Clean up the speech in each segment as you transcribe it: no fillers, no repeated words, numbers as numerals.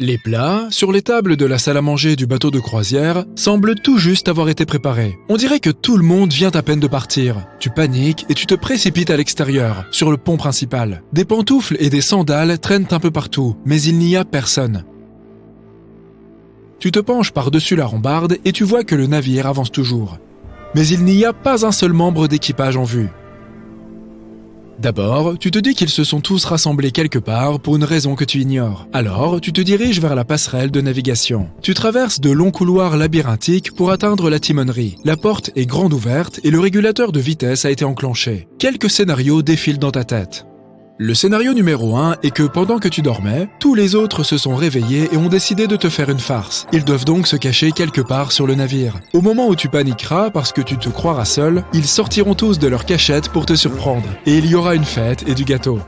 Les plats, sur les tables de la salle à manger du bateau de croisière, semblent tout juste avoir été préparés. On dirait que tout le monde vient à peine de partir. Tu paniques et tu te précipites à l'extérieur, sur le pont principal. Des pantoufles et des sandales traînent un peu partout, mais il n'y a personne. Tu te penches par-dessus la rambarde et tu vois que le navire avance toujours. Mais il n'y a pas un seul membre d'équipage en vue. D'abord, tu te dis qu'ils se sont tous rassemblés quelque part pour une raison que tu ignores. Alors, tu te diriges vers la passerelle de navigation. Tu traverses de longs couloirs labyrinthiques pour atteindre la timonerie. La porte est grande ouverte et le régulateur de vitesse a été enclenché. Quelques scénarios défilent dans ta tête. Le scénario numéro 1 est que pendant que tu dormais, tous les autres se sont réveillés et ont décidé de te faire une farce. Ils doivent donc se cacher quelque part sur le navire. Au moment où tu paniqueras parce que tu te croiras seul, ils sortiront tous de leur cachette pour te surprendre. Et il y aura une fête et du gâteau.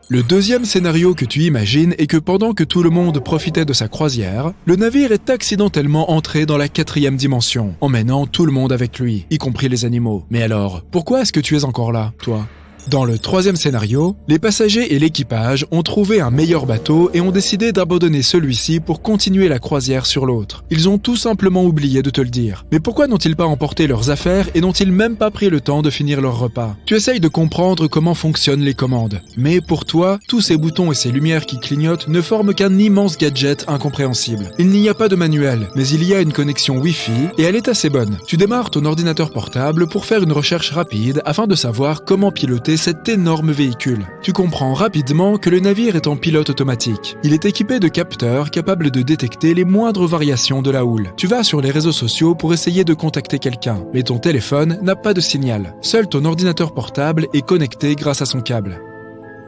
Le deuxième scénario que tu imagines est que pendant que tout le monde profitait de sa croisière, le navire est accidentellement entré dans la 4e dimension, emmenant tout le monde avec lui, y compris les animaux. Mais alors, pourquoi est-ce que tu es encore là, toi ? Dans le 3e scénario, les passagers et l'équipage ont trouvé un meilleur bateau et ont décidé d'abandonner celui-ci pour continuer la croisière sur l'autre. Ils ont tout simplement oublié de te le dire. Mais pourquoi n'ont-ils pas emporté leurs affaires et n'ont-ils même pas pris le temps de finir leur repas ? Tu essayes de comprendre comment fonctionnent les commandes. Mais pour toi, tous ces boutons et ces lumières qui clignotent ne forment qu'un immense gadget incompréhensible. Il n'y a pas de manuel, mais il y a une connexion Wi-Fi et elle est assez bonne. Tu démarres ton ordinateur portable pour faire une recherche rapide afin de savoir comment piloter cet énorme véhicule. Tu comprends rapidement que le navire est en pilote automatique. Il est équipé de capteurs capables de détecter les moindres variations de la houle. Tu vas sur les réseaux sociaux pour essayer de contacter quelqu'un, mais ton téléphone n'a pas de signal. Seul ton ordinateur portable est connecté grâce à son câble.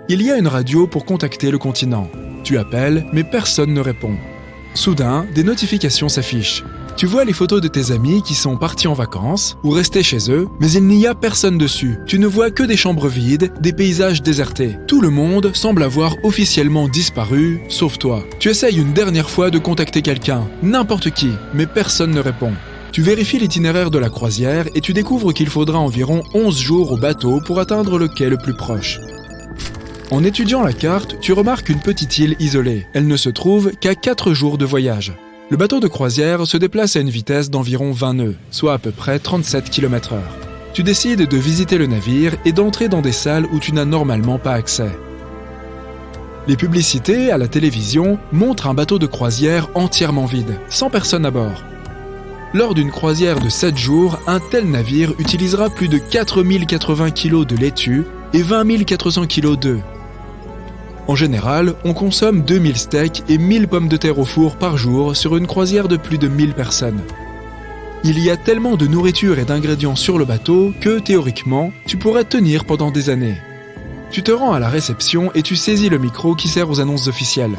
Il y a une radio pour contacter le continent. Tu appelles, mais personne ne répond. Soudain, des notifications s'affichent. Tu vois les photos de tes amis qui sont partis en vacances ou restés chez eux, mais il n'y a personne dessus. Tu ne vois que des chambres vides, des paysages désertés. Tout le monde semble avoir officiellement disparu, sauf toi. Tu essayes une dernière fois de contacter quelqu'un, n'importe qui, mais personne ne répond. Tu vérifies l'itinéraire de la croisière et tu découvres qu'il faudra environ 11 jours au bateau pour atteindre le quai le plus proche. En étudiant la carte, tu remarques une petite île isolée. Elle ne se trouve qu'à 4 jours de voyage. Le bateau de croisière se déplace à une vitesse d'environ 20 nœuds, soit à peu près 37 km/h. Tu décides de visiter le navire et d'entrer dans des salles où tu n'as normalement pas accès. Les publicités à la télévision montrent un bateau de croisière entièrement vide, sans personne à bord. Lors d'une croisière de 7 jours, un tel navire utilisera plus de 4080 kg de laitue et 20 400 kg d'œufs. En général, on consomme 2000 steaks et 1000 pommes de terre au four par jour sur une croisière de plus de 1000 personnes. Il y a tellement de nourriture et d'ingrédients sur le bateau que, théoriquement, tu pourrais tenir pendant des années. Tu te rends à la réception et tu saisis le micro qui sert aux annonces officielles.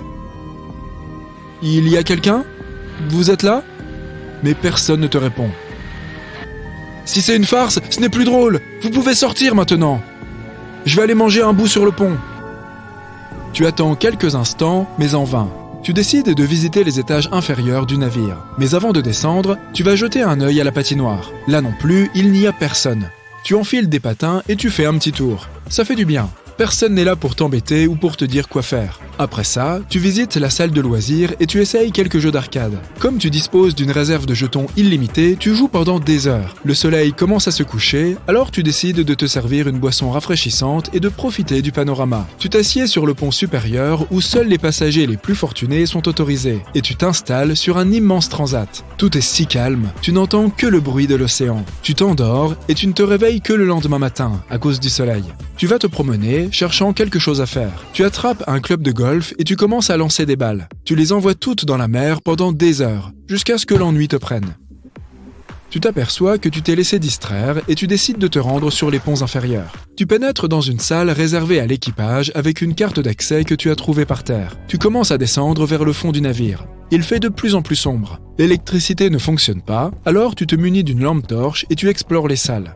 « Il y a quelqu'un ? Vous êtes là ? » Mais personne ne te répond. « Si c'est une farce, ce n'est plus drôle. Vous pouvez sortir maintenant. Je vais aller manger un bout sur le pont. » Tu attends quelques instants, mais en vain. Tu décides de visiter les étages inférieurs du navire. Mais avant de descendre, tu vas jeter un œil à la patinoire. Là non plus, il n'y a personne. Tu enfiles des patins et tu fais un petit tour. Ça fait du bien. Personne n'est là pour t'embêter ou pour te dire quoi faire. Après ça, tu visites la salle de loisirs et tu essayes quelques jeux d'arcade. Comme tu disposes d'une réserve de jetons illimitée, tu joues pendant des heures. Le soleil commence à se coucher, alors tu décides de te servir une boisson rafraîchissante et de profiter du panorama. Tu t'assieds sur le pont supérieur où seuls les passagers les plus fortunés sont autorisés et tu t'installes sur un immense transat. Tout est si calme, tu n'entends que le bruit de l'océan. Tu t'endors et tu ne te réveilles que le lendemain matin à cause du soleil. Tu vas te promener, cherchant quelque chose à faire. Tu attrapes un club de golf et tu commences à lancer des balles. Tu les envoies toutes dans la mer pendant des heures, jusqu'à ce que l'ennui te prenne. Tu t'aperçois que tu t'es laissé distraire et tu décides de te rendre sur les ponts inférieurs. Tu pénètres dans une salle réservée à l'équipage avec une carte d'accès que tu as trouvée par terre. Tu commences à descendre vers le fond du navire. Il fait de plus en plus sombre. L'électricité ne fonctionne pas, alors tu te munis d'une lampe torche et tu explores les salles.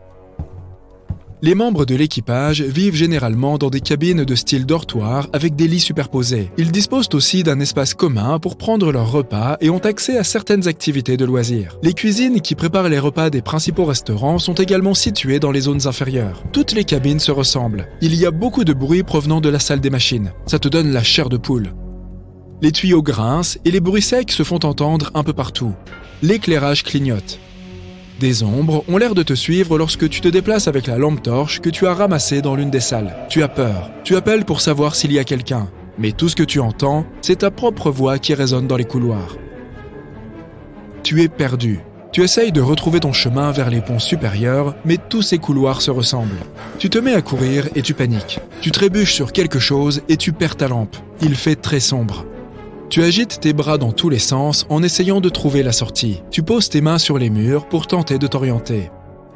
Les membres de l'équipage vivent généralement dans des cabines de style dortoir avec des lits superposés. Ils disposent aussi d'un espace commun pour prendre leurs repas et ont accès à certaines activités de loisirs. Les cuisines qui préparent les repas des principaux restaurants sont également situées dans les zones inférieures. Toutes les cabines se ressemblent. Il y a beaucoup de bruit provenant de la salle des machines. Ça te donne la chair de poule. Les tuyaux grincent et les bruits secs se font entendre un peu partout. L'éclairage clignote. Des ombres ont l'air de te suivre lorsque tu te déplaces avec la lampe torche que tu as ramassée dans l'une des salles. Tu as peur. Tu appelles pour savoir s'il y a quelqu'un. Mais tout ce que tu entends, c'est ta propre voix qui résonne dans les couloirs. Tu es perdu. Tu essayes de retrouver ton chemin vers les ponts supérieurs, mais tous ces couloirs se ressemblent. Tu te mets à courir et tu paniques. Tu trébuches sur quelque chose et tu perds ta lampe. Il fait très sombre. Tu agites tes bras dans tous les sens en essayant de trouver la sortie. Tu poses tes mains sur les murs pour tenter de t'orienter.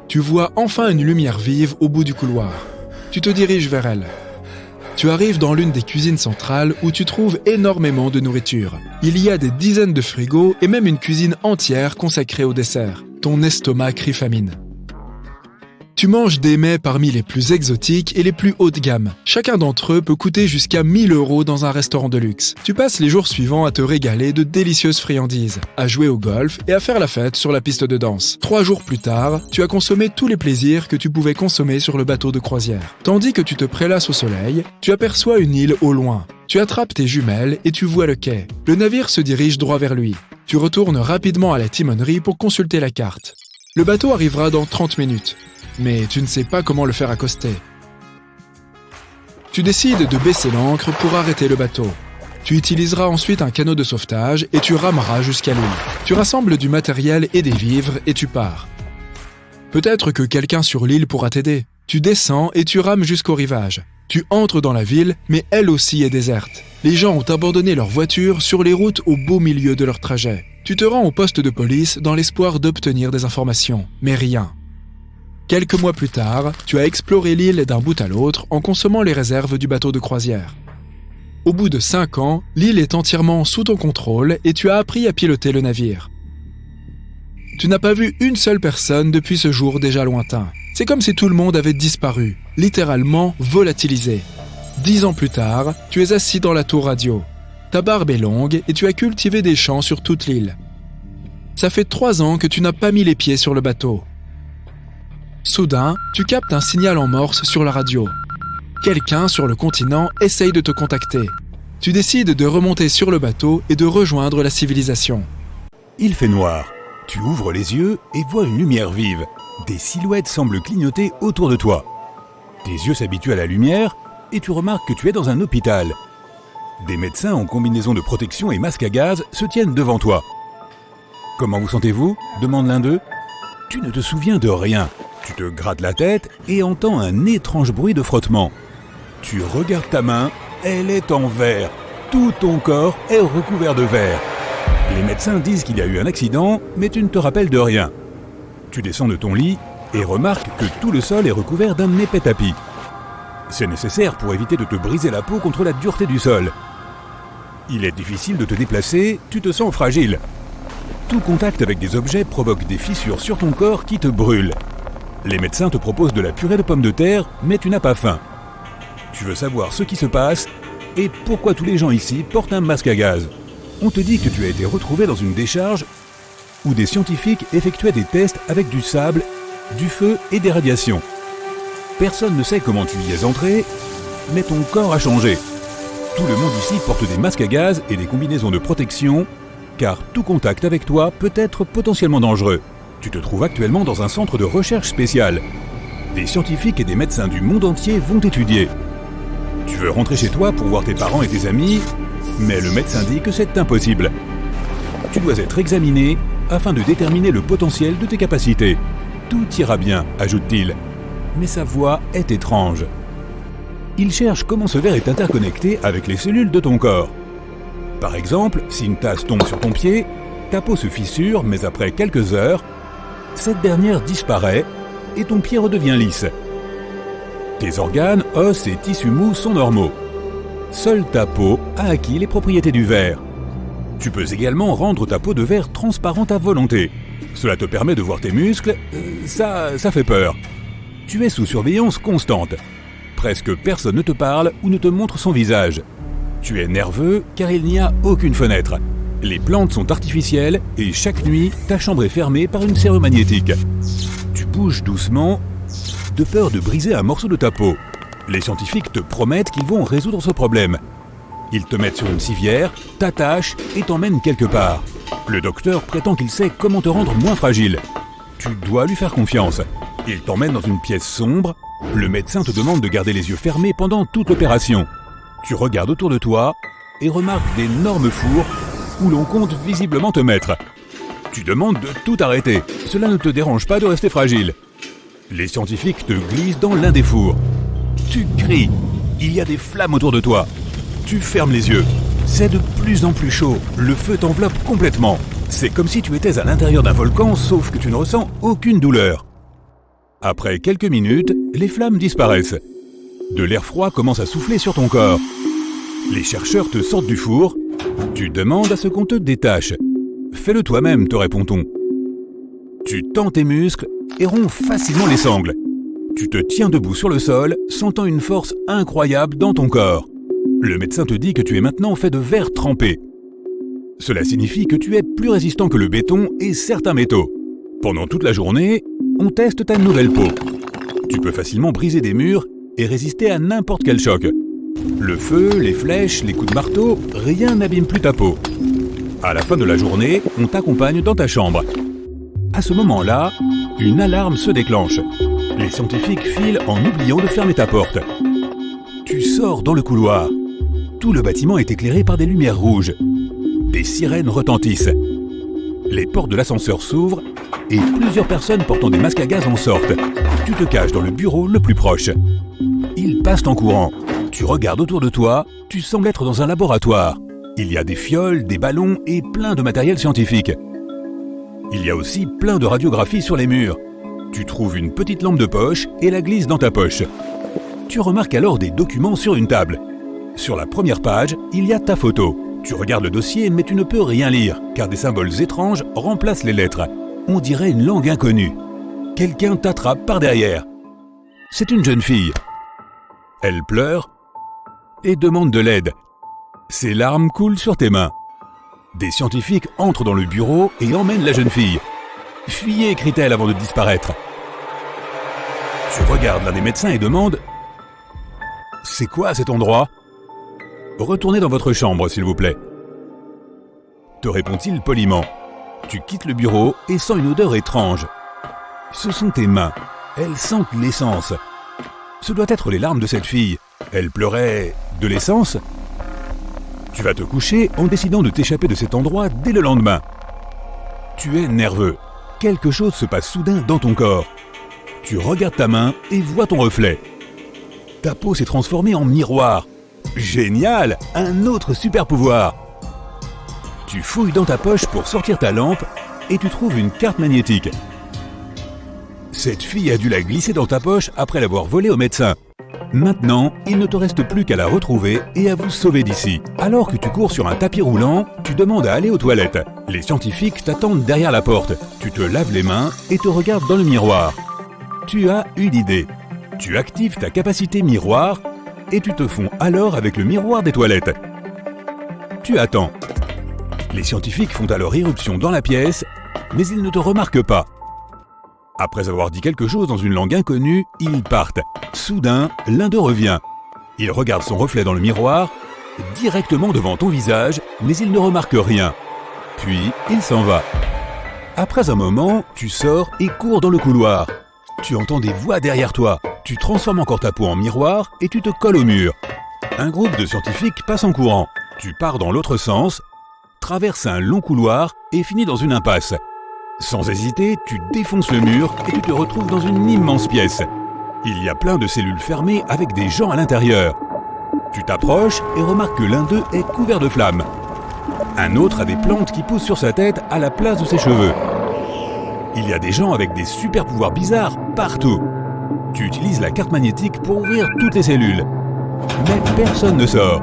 Tu vois enfin une lumière vive au bout du couloir. Tu te diriges vers elle. Tu arrives dans l'une des cuisines centrales où tu trouves énormément de nourriture. Il y a des dizaines de frigos et même une cuisine entière consacrée au dessert. Ton estomac crie famine. Tu manges des mets parmi les plus exotiques et les plus haut de gamme. Chacun d'entre eux peut coûter jusqu'à 1000 € dans un restaurant de luxe. Tu passes les jours suivants à te régaler de délicieuses friandises, à jouer au golf et à faire la fête sur la piste de danse. 3 jours plus tard, tu as consommé tous les plaisirs que tu pouvais consommer sur le bateau de croisière. Tandis que tu te prélasses au soleil, tu aperçois une île au loin. Tu attrapes tes jumelles et tu vois le quai. Le navire se dirige droit vers lui. Tu retournes rapidement à la timonerie pour consulter la carte. Le bateau arrivera dans 30 minutes. Mais tu ne sais pas comment le faire accoster. Tu décides de baisser l'ancre pour arrêter le bateau. Tu utiliseras ensuite un canot de sauvetage et tu rameras jusqu'à l'île. Tu rassembles du matériel et des vivres et tu pars. Peut-être que quelqu'un sur l'île pourra t'aider. Tu descends et tu rames jusqu'au rivage. Tu entres dans la ville, mais elle aussi est déserte. Les gens ont abandonné leurs voitures sur les routes au beau milieu de leur trajet. Tu te rends au poste de police dans l'espoir d'obtenir des informations, mais rien. Quelques mois plus tard, tu as exploré l'île d'un bout à l'autre en consommant les réserves du bateau de croisière. Au bout de 5 ans, l'île est entièrement sous ton contrôle et tu as appris à piloter le navire. Tu n'as pas vu une seule personne depuis ce jour déjà lointain. C'est comme si tout le monde avait disparu, littéralement volatilisé. 10 ans plus tard, tu es assis dans la tour radio. Ta barbe est longue et tu as cultivé des champs sur toute l'île. Ça fait 3 ans que tu n'as pas mis les pieds sur le bateau. Soudain, tu captes un signal en morse sur la radio. Quelqu'un sur le continent essaye de te contacter. Tu décides de remonter sur le bateau et de rejoindre la civilisation. Il fait noir. Tu ouvres les yeux et vois une lumière vive. Des silhouettes semblent clignoter autour de toi. Tes yeux s'habituent à la lumière et tu remarques que tu es dans un hôpital. Des médecins en combinaison de protection et masque à gaz se tiennent devant toi. « Comment vous sentez-vous » demande l'un d'eux. Tu ne te souviens de rien. Tu te grattes la tête et entends un étrange bruit de frottement. Tu regardes ta main, elle est en verre. Tout ton corps est recouvert de verre. Les médecins disent qu'il y a eu un accident, mais tu ne te rappelles de rien. Tu descends de ton lit et remarques que tout le sol est recouvert d'un épais tapis. C'est nécessaire pour éviter de te briser la peau contre la dureté du sol. Il est difficile de te déplacer, tu te sens fragile. Tout contact avec des objets provoque des fissures sur ton corps qui te brûlent. Les médecins te proposent de la purée de pommes de terre, mais tu n'as pas faim. Tu veux savoir ce qui se passe et pourquoi tous les gens ici portent un masque à gaz. On te dit que tu as été retrouvé dans une décharge où des scientifiques effectuaient des tests avec du sable, du feu et des radiations. Personne ne sait comment tu y es entré, mais ton corps a changé. Tout le monde ici porte des masques à gaz et des combinaisons de protection, car tout contact avec toi peut être potentiellement dangereux. Tu te trouves actuellement dans un centre de recherche spécial. Des scientifiques et des médecins du monde entier vont t'étudier. Tu veux rentrer chez toi pour voir tes parents et tes amis, mais le médecin dit que c'est impossible. Tu dois être examiné afin de déterminer le potentiel de tes capacités. Tout ira bien, ajoute-t-il. Mais sa voix est étrange. Il cherche comment ce verre est interconnecté avec les cellules de ton corps. Par exemple, si une tasse tombe sur ton pied, ta peau se fissure, mais après quelques heures, cette dernière disparaît et ton pied redevient lisse. Tes organes, os et tissus mous sont normaux. Seule ta peau a acquis les propriétés du verre. Tu peux également rendre ta peau de verre transparente à volonté. Cela te permet de voir tes muscles, ça fait peur. Tu es sous surveillance constante. Presque personne ne te parle ou ne te montre son visage. Tu es nerveux car il n'y a aucune fenêtre. Les plantes sont artificielles et chaque nuit, ta chambre est fermée par une serrure magnétique. Tu bouges doucement, de peur de briser un morceau de ta peau. Les scientifiques te promettent qu'ils vont résoudre ce problème. Ils te mettent sur une civière, t'attachent et t'emmènent quelque part. Le docteur prétend qu'il sait comment te rendre moins fragile. Tu dois lui faire confiance. Il t'emmène dans une pièce sombre. Le médecin te demande de garder les yeux fermés pendant toute l'opération. Tu regardes autour de toi et remarques d'énormes fours où l'on compte visiblement te mettre. Tu demandes de tout arrêter. Cela ne te dérange pas de rester fragile. Les scientifiques te glissent dans l'un des fours. Tu cries. Il y a des flammes autour de toi. Tu fermes les yeux. C'est de plus en plus chaud. Le feu t'enveloppe complètement. C'est comme si tu étais à l'intérieur d'un volcan, sauf que tu ne ressens aucune douleur. Après quelques minutes, les flammes disparaissent. De l'air froid commence à souffler sur ton corps. Les chercheurs te sortent du four. Tu demandes à ce qu'on te détache. Fais-le toi-même, te répond-on. Tu tends tes muscles et romps facilement les sangles. Tu te tiens debout sur le sol, sentant une force incroyable dans ton corps. Le médecin te dit que tu es maintenant fait de verre trempé. Cela signifie que tu es plus résistant que le béton et certains métaux. Pendant toute la journée, on teste ta nouvelle peau. Tu peux facilement briser des murs et résister à n'importe quel choc. Le feu, les flèches, les coups de marteau, rien n'abîme plus ta peau. À la fin de la journée, on t'accompagne dans ta chambre. À ce moment-là, une alarme se déclenche. Les scientifiques filent en oubliant de fermer ta porte. Tu sors dans le couloir. Tout le bâtiment est éclairé par des lumières rouges. Des sirènes retentissent. Les portes de l'ascenseur s'ouvrent et plusieurs personnes portant des masques à gaz en sortent. Tu te caches dans le bureau le plus proche. Ils passent en courant. Tu regardes autour de toi, tu sembles être dans un laboratoire. Il y a des fioles, des ballons et plein de matériel scientifique. Il y a aussi plein de radiographies sur les murs. Tu trouves une petite lampe de poche et la glisses dans ta poche. Tu remarques alors des documents sur une table. Sur la première page, il y a ta photo. Tu regardes le dossier mais tu ne peux rien lire, car des symboles étranges remplacent les lettres. On dirait une langue inconnue. Quelqu'un t'attrape par derrière. C'est une jeune fille. Elle pleure et demande de l'aide. Ses larmes coulent sur tes mains. Des scientifiques entrent dans le bureau et emmènent la jeune fille. « Fuyez !» crie-t-elle avant de disparaître. Tu regardes l'un des médecins et demandes « C'est quoi cet endroit ?»« Retournez dans votre chambre, s'il vous plaît. » Te répond-il poliment. Tu quittes le bureau et sens une odeur étrange. Ce sont tes mains. Elles sentent l'essence. Ce doit être les larmes de cette fille. Elle pleurait de l'essence ? Tu vas te coucher en décidant de t'échapper de cet endroit dès le lendemain. Tu es nerveux. Quelque chose se passe soudain dans ton corps. Tu regardes ta main et vois ton reflet. Ta peau s'est transformée en miroir. Génial! Un autre super pouvoir! Tu fouilles dans ta poche pour sortir ta lampe et tu trouves une carte magnétique. Cette fille a dû la glisser dans ta poche après l'avoir volée au médecin. Maintenant, il ne te reste plus qu'à la retrouver et à vous sauver d'ici. Alors que tu cours sur un tapis roulant, tu demandes à aller aux toilettes. Les scientifiques t'attendent derrière la porte. Tu te laves les mains et te regardes dans le miroir. Tu as une idée. Tu actives ta capacité miroir et tu te fonds alors avec le miroir des toilettes. Tu attends. Les scientifiques font alors irruption dans la pièce, mais ils ne te remarquent pas. Après avoir dit quelque chose dans une langue inconnue, ils partent. Soudain, l'un d'eux revient. Il regarde son reflet dans le miroir, directement devant ton visage, mais il ne remarque rien. Puis, il s'en va. Après un moment, tu sors et cours dans le couloir. Tu entends des voix derrière toi. Tu transformes encore ta peau en miroir et tu te colles au mur. Un groupe de scientifiques passe en courant. Tu pars dans l'autre sens, traverses un long couloir et finis dans une impasse. Sans hésiter, tu défonces le mur et tu te retrouves dans une immense pièce. Il y a plein de cellules fermées avec des gens à l'intérieur. Tu t'approches et remarques que l'un d'eux est couvert de flammes. Un autre a des plantes qui poussent sur sa tête à la place de ses cheveux. Il y a des gens avec des super pouvoirs bizarres partout. Tu utilises la carte magnétique pour ouvrir toutes les cellules. Mais personne ne sort.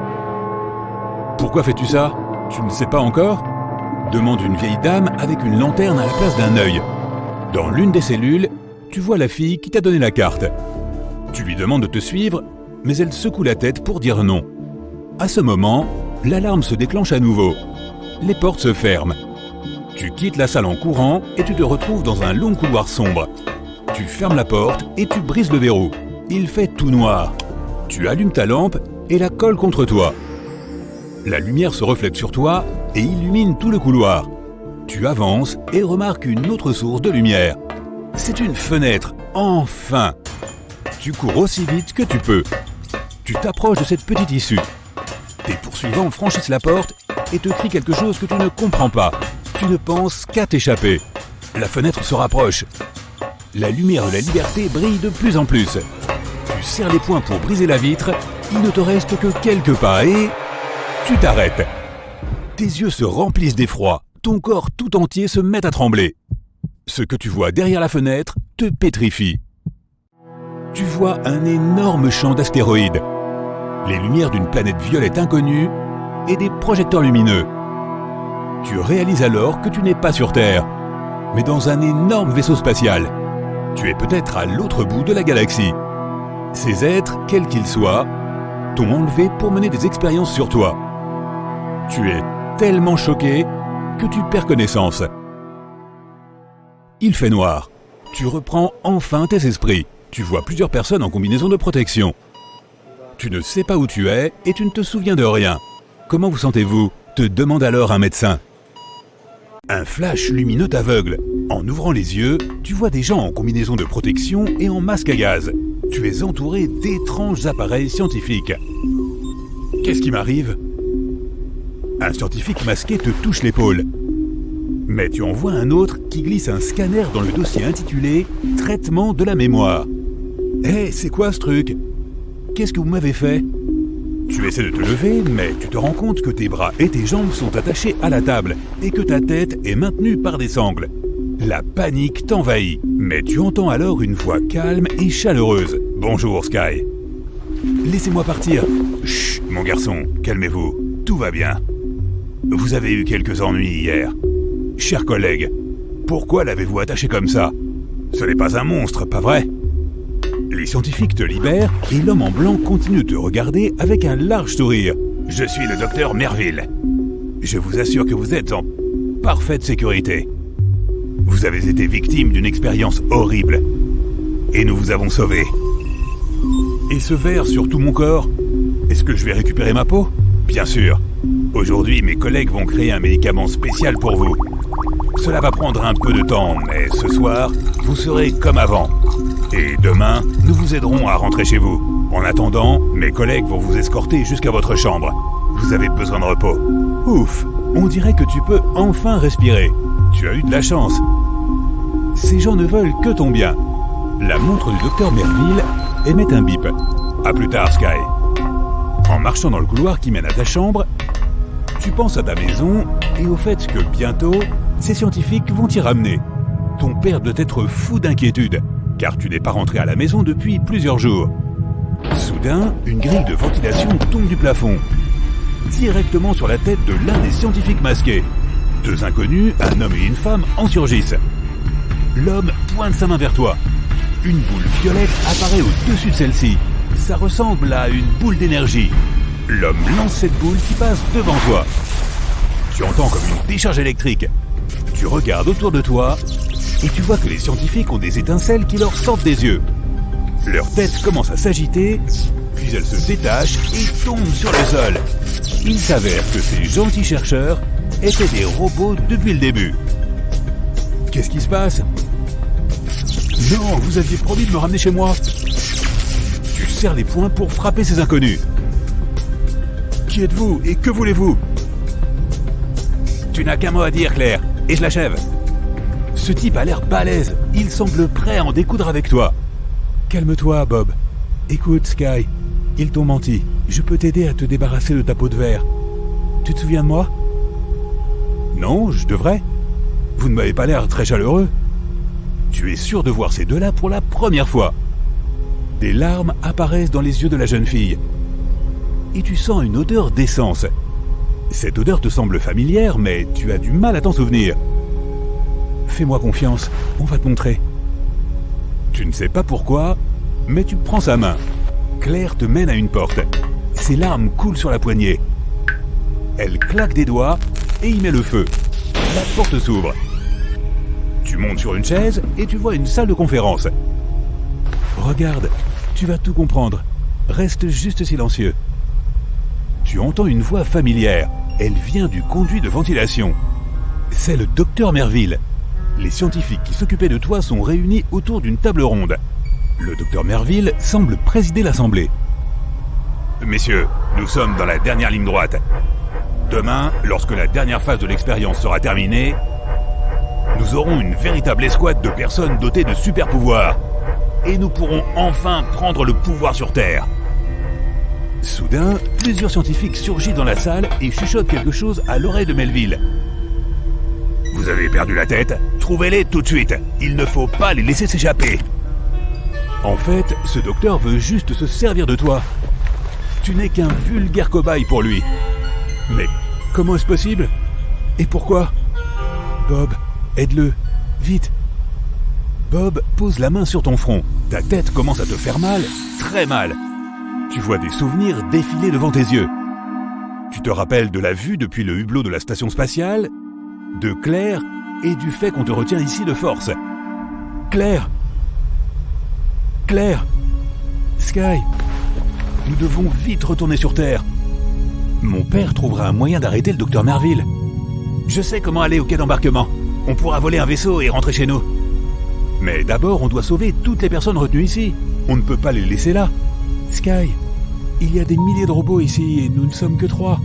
Pourquoi fais-tu ça? Tu ne sais pas encore? Demande une vieille dame avec une lanterne à la place d'un œil. Dans l'une des cellules, tu vois la fille qui t'a donné la carte. Tu lui demandes de te suivre, mais elle secoue la tête pour dire non. À ce moment, l'alarme se déclenche à nouveau. Les portes se ferment. Tu quittes la salle en courant et tu te retrouves dans un long couloir sombre. Tu fermes la porte et tu brises le verrou. Il fait tout noir. Tu allumes ta lampe et la colles contre toi. La lumière se reflète sur toi et illumine tout le couloir. Tu avances et remarques une autre source de lumière. C'est une fenêtre, enfin! Tu cours aussi vite que tu peux. Tu t'approches de cette petite issue. Tes poursuivants franchissent la porte et te crient quelque chose que tu ne comprends pas. Tu ne penses qu'à t'échapper. La fenêtre se rapproche. La lumière de la liberté brille de plus en plus. Tu serres les poings pour briser la vitre. Il ne te reste que quelques pas et... tu t'arrêtes. Tes yeux se remplissent d'effroi. Ton corps tout entier se met à trembler. Ce que tu vois derrière la fenêtre te pétrifie. Tu vois un énorme champ d'astéroïdes, les lumières d'une planète violette inconnue et des projecteurs lumineux. Tu réalises alors que tu n'es pas sur Terre, mais dans un énorme vaisseau spatial. Tu es peut-être à l'autre bout de la galaxie. Ces êtres, quels qu'ils soient, t'ont enlevé pour mener des expériences sur toi. Tu es tellement choqué que tu perds connaissance. Il fait noir. Tu reprends enfin tes esprits. Tu vois plusieurs personnes en combinaison de protection. Tu ne sais pas où tu es et tu ne te souviens de rien. Comment vous sentez-vous ? Te demande alors un médecin. Un flash lumineux t'aveugle. En ouvrant les yeux, tu vois des gens en combinaison de protection et en masque à gaz. Tu es entouré d'étranges appareils scientifiques. Qu'est-ce qui m'arrive ? Un scientifique masqué te touche l'épaule. Mais tu en vois un autre qui glisse un scanner dans le dossier intitulé « Traitement de la mémoire ». Hé, c'est quoi ce truc ? Qu'est-ce que vous m'avez fait ? Tu essaies de te lever, mais tu te rends compte que tes bras et tes jambes sont attachés à la table et que ta tête est maintenue par des sangles. La panique t'envahit, mais tu entends alors une voix calme et chaleureuse. « Bonjour, Sky. »« Laissez-moi partir. »« Chut, mon garçon, calmez-vous. Tout va bien. Vous avez eu quelques ennuis hier. Cher collègue, pourquoi l'avez-vous attaché comme ça ? Ce n'est pas un monstre, pas vrai ? » Les scientifiques te libèrent et l'homme en blanc continue de te regarder avec un large sourire. « Je suis le docteur Merville. Je vous assure que vous êtes en parfaite sécurité. Vous avez été victime d'une expérience horrible et nous vous avons sauvé. Et ce verre sur tout mon corps, est-ce que je vais récupérer ma peau ? Bien sûr. Aujourd'hui, mes collègues vont créer un médicament spécial pour vous. Cela va prendre un peu de temps, mais ce soir, vous serez comme avant. Et demain, nous vous aiderons à rentrer chez vous. En attendant, mes collègues vont vous escorter jusqu'à votre chambre. Vous avez besoin de repos. Ouf, on dirait que tu peux enfin respirer. Tu as eu de la chance. Ces gens ne veulent que ton bien. La montre du docteur Merville émet un bip. À plus tard, Sky. En marchant dans le couloir qui mène à ta chambre, tu penses à ta maison et au fait que bientôt, ces scientifiques vont t'y ramener. Ton père doit être fou d'inquiétude, car tu n'es pas rentré à la maison depuis plusieurs jours. Soudain, une grille de ventilation tombe du plafond, directement sur la tête de l'un des scientifiques masqués. Deux inconnus, un homme et une femme, en surgissent. L'homme pointe sa main vers toi. Une boule violette apparaît au-dessus de celle-ci. Ça ressemble à une boule d'énergie. L'homme lance cette boule qui passe devant toi. Tu entends comme une décharge électrique. Tu regardes autour de toi et tu vois que les scientifiques ont des étincelles qui leur sortent des yeux. Leur tête commence à s'agiter, puis elle se détache et tombe sur le sol. Il s'avère que ces gentils chercheurs étaient des robots depuis le début. Qu'est-ce qui se passe ? Non, vous aviez promis de me ramener chez moi. Tu serres les poings pour frapper ces inconnus. Qui êtes-vous et que voulez-vous ? Tu n'as qu'un mot à dire, Claire, et je l'achève. Ce type a l'air balèze. Il semble prêt à en découdre avec toi. Calme-toi, Bob. Écoute, Sky, ils t'ont menti. Je peux t'aider à te débarrasser de ta peau de verre. Tu te souviens de moi ? Non, je devrais. Vous ne m'avez pas l'air très chaleureux. Tu es sûr de voir ces deux-là pour la première fois. Des larmes apparaissent dans les yeux de la jeune fille. Et tu sens une odeur d'essence. Cette odeur te semble familière, mais tu as du mal à t'en souvenir. Fais-moi confiance, on va te montrer. Tu ne sais pas pourquoi, mais tu prends sa main. Claire te mène à une porte. Ses larmes coulent sur la poignée. Elle claque des doigts et y met le feu. La porte s'ouvre. Tu montes sur une chaise et tu vois une salle de conférence. Regarde, tu vas tout comprendre. Reste juste silencieux. Tu entends une voix familière. Elle vient du conduit de ventilation. C'est le docteur Merville. Les scientifiques qui s'occupaient de toi sont réunis autour d'une table ronde. Le docteur Merville semble présider l'assemblée. Messieurs, nous sommes dans la dernière ligne droite. Demain, lorsque la dernière phase de l'expérience sera terminée, nous aurons une véritable escouade de personnes dotées de super pouvoirs. Et nous pourrons enfin prendre le pouvoir sur Terre. Soudain, plusieurs scientifiques surgissent dans la salle et chuchotent quelque chose à l'oreille de Melville. Vous avez perdu la tête? Trouvez-les tout de suite. Il ne faut pas les laisser s'échapper. En fait, ce docteur veut juste se servir de toi. Tu n'es qu'un vulgaire cobaye pour lui. Mais comment est-ce possible? Et pourquoi? Bob, aide-le. Vite. Bob pose la main sur ton front. Ta tête commence à te faire mal, très mal. Tu vois des souvenirs défiler devant tes yeux. Tu te rappelles de la vue depuis le hublot de la station spatiale, de Claire et du fait qu'on te retient ici de force. Claire! Claire! Sky! Nous devons vite retourner sur Terre. Mon père trouvera un moyen d'arrêter le docteur Merville. Je sais comment aller au quai d'embarquement. On pourra voler un vaisseau et rentrer chez nous. Mais d'abord, on doit sauver toutes les personnes retenues ici. On ne peut pas les laisser là. Sky, il y a des milliers de robots ici et nous ne sommes que 3.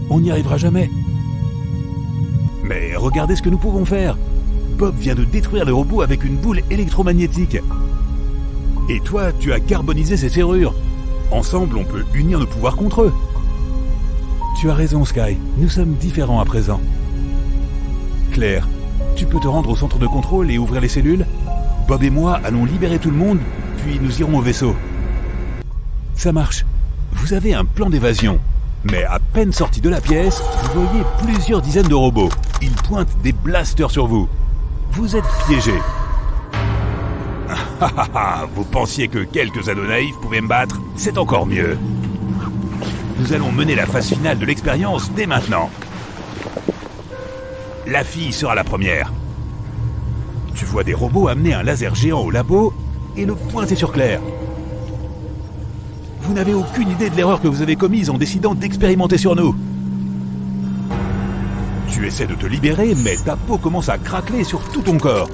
On n'y arrivera jamais. Mais regardez ce que nous pouvons faire. Bob vient de détruire les robots avec une boule électromagnétique. Et toi, tu as carbonisé ces serrures. Ensemble, on peut unir nos pouvoirs contre eux. Tu as raison, Sky. Nous sommes différents à présent. Claire, tu peux te rendre au centre de contrôle et ouvrir les cellules? Bob et moi allons libérer tout le monde, puis nous irons au vaisseau. Ça marche. Vous avez un plan d'évasion. Mais à peine sorti de la pièce, vous voyez plusieurs dizaines de robots. Ils pointent des blasters sur vous. Vous êtes piégés. Vous pensiez que quelques ados naïfs pouvaient me battre? C'est encore mieux. Nous allons mener la phase finale de l'expérience dès maintenant. La fille sera la première. Tu vois des robots amener un laser géant au labo et le pointer sur Claire. Vous n'avez aucune idée de l'erreur que vous avez commise en décidant d'expérimenter sur nous. Tu essaies de te libérer, mais ta peau commence à craqueler sur tout ton corps.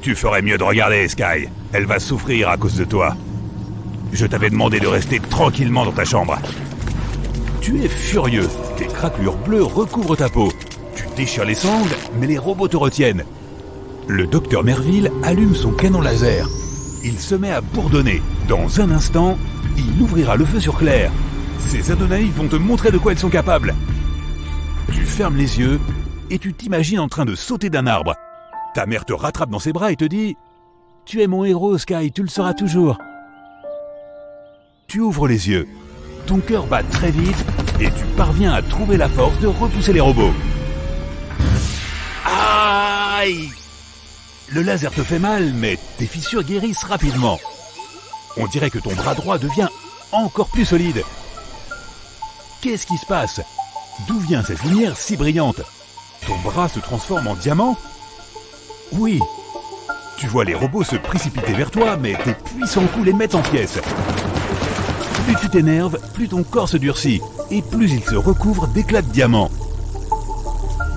Tu ferais mieux de regarder, Sky. Elle va souffrir à cause de toi. Je t'avais demandé de rester tranquillement dans ta chambre. Tu es furieux. Tes craquelures bleues recouvrent ta peau. Tu déchires les sangles, mais les robots te retiennent. Le docteur Merville allume son canon laser. Il se met à bourdonner. Dans un instant, il ouvrira le feu sur Claire. Ces ados naïfs vont te montrer de quoi ils sont capables. Tu fermes les yeux et tu t'imagines en train de sauter d'un arbre. Ta mère te rattrape dans ses bras et te dit « Tu es mon héros, Sky, tu le seras toujours. » Tu ouvres les yeux. Ton cœur bat très vite et tu parviens à trouver la force de repousser les robots. Aïe! Le laser te fait mal, mais tes fissures guérissent rapidement. On dirait que ton bras droit devient encore plus solide. Qu'est-ce qui se passe? D'où vient cette lumière si brillante? Ton bras se transforme en diamant? Oui. Tu vois les robots se précipiter vers toi, mais tes puissants coups les mettent en pièces. Plus tu t'énerves, plus ton corps se durcit, et plus il se recouvre d'éclats de diamants.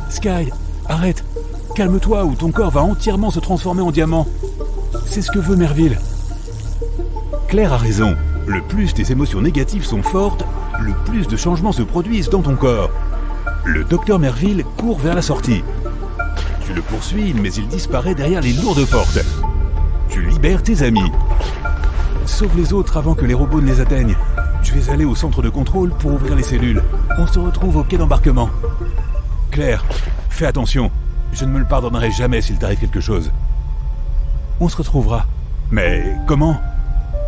Sky, arrête. Calme-toi ou ton corps va entièrement se transformer en diamant. C'est ce que veut Merville. Claire a raison. Le plus tes émotions négatives sont fortes, le plus de changements se produisent dans ton corps. Le docteur Merville court vers la sortie. Tu le poursuis, mais il disparaît derrière les lourdes portes. Tu libères tes amis. Sauve les autres avant que les robots ne les atteignent. Je vais aller au centre de contrôle pour ouvrir les cellules. On se retrouve au quai d'embarquement. Claire, fais attention. Je ne me le pardonnerai jamais s'il t'arrive quelque chose. On se retrouvera. Mais comment?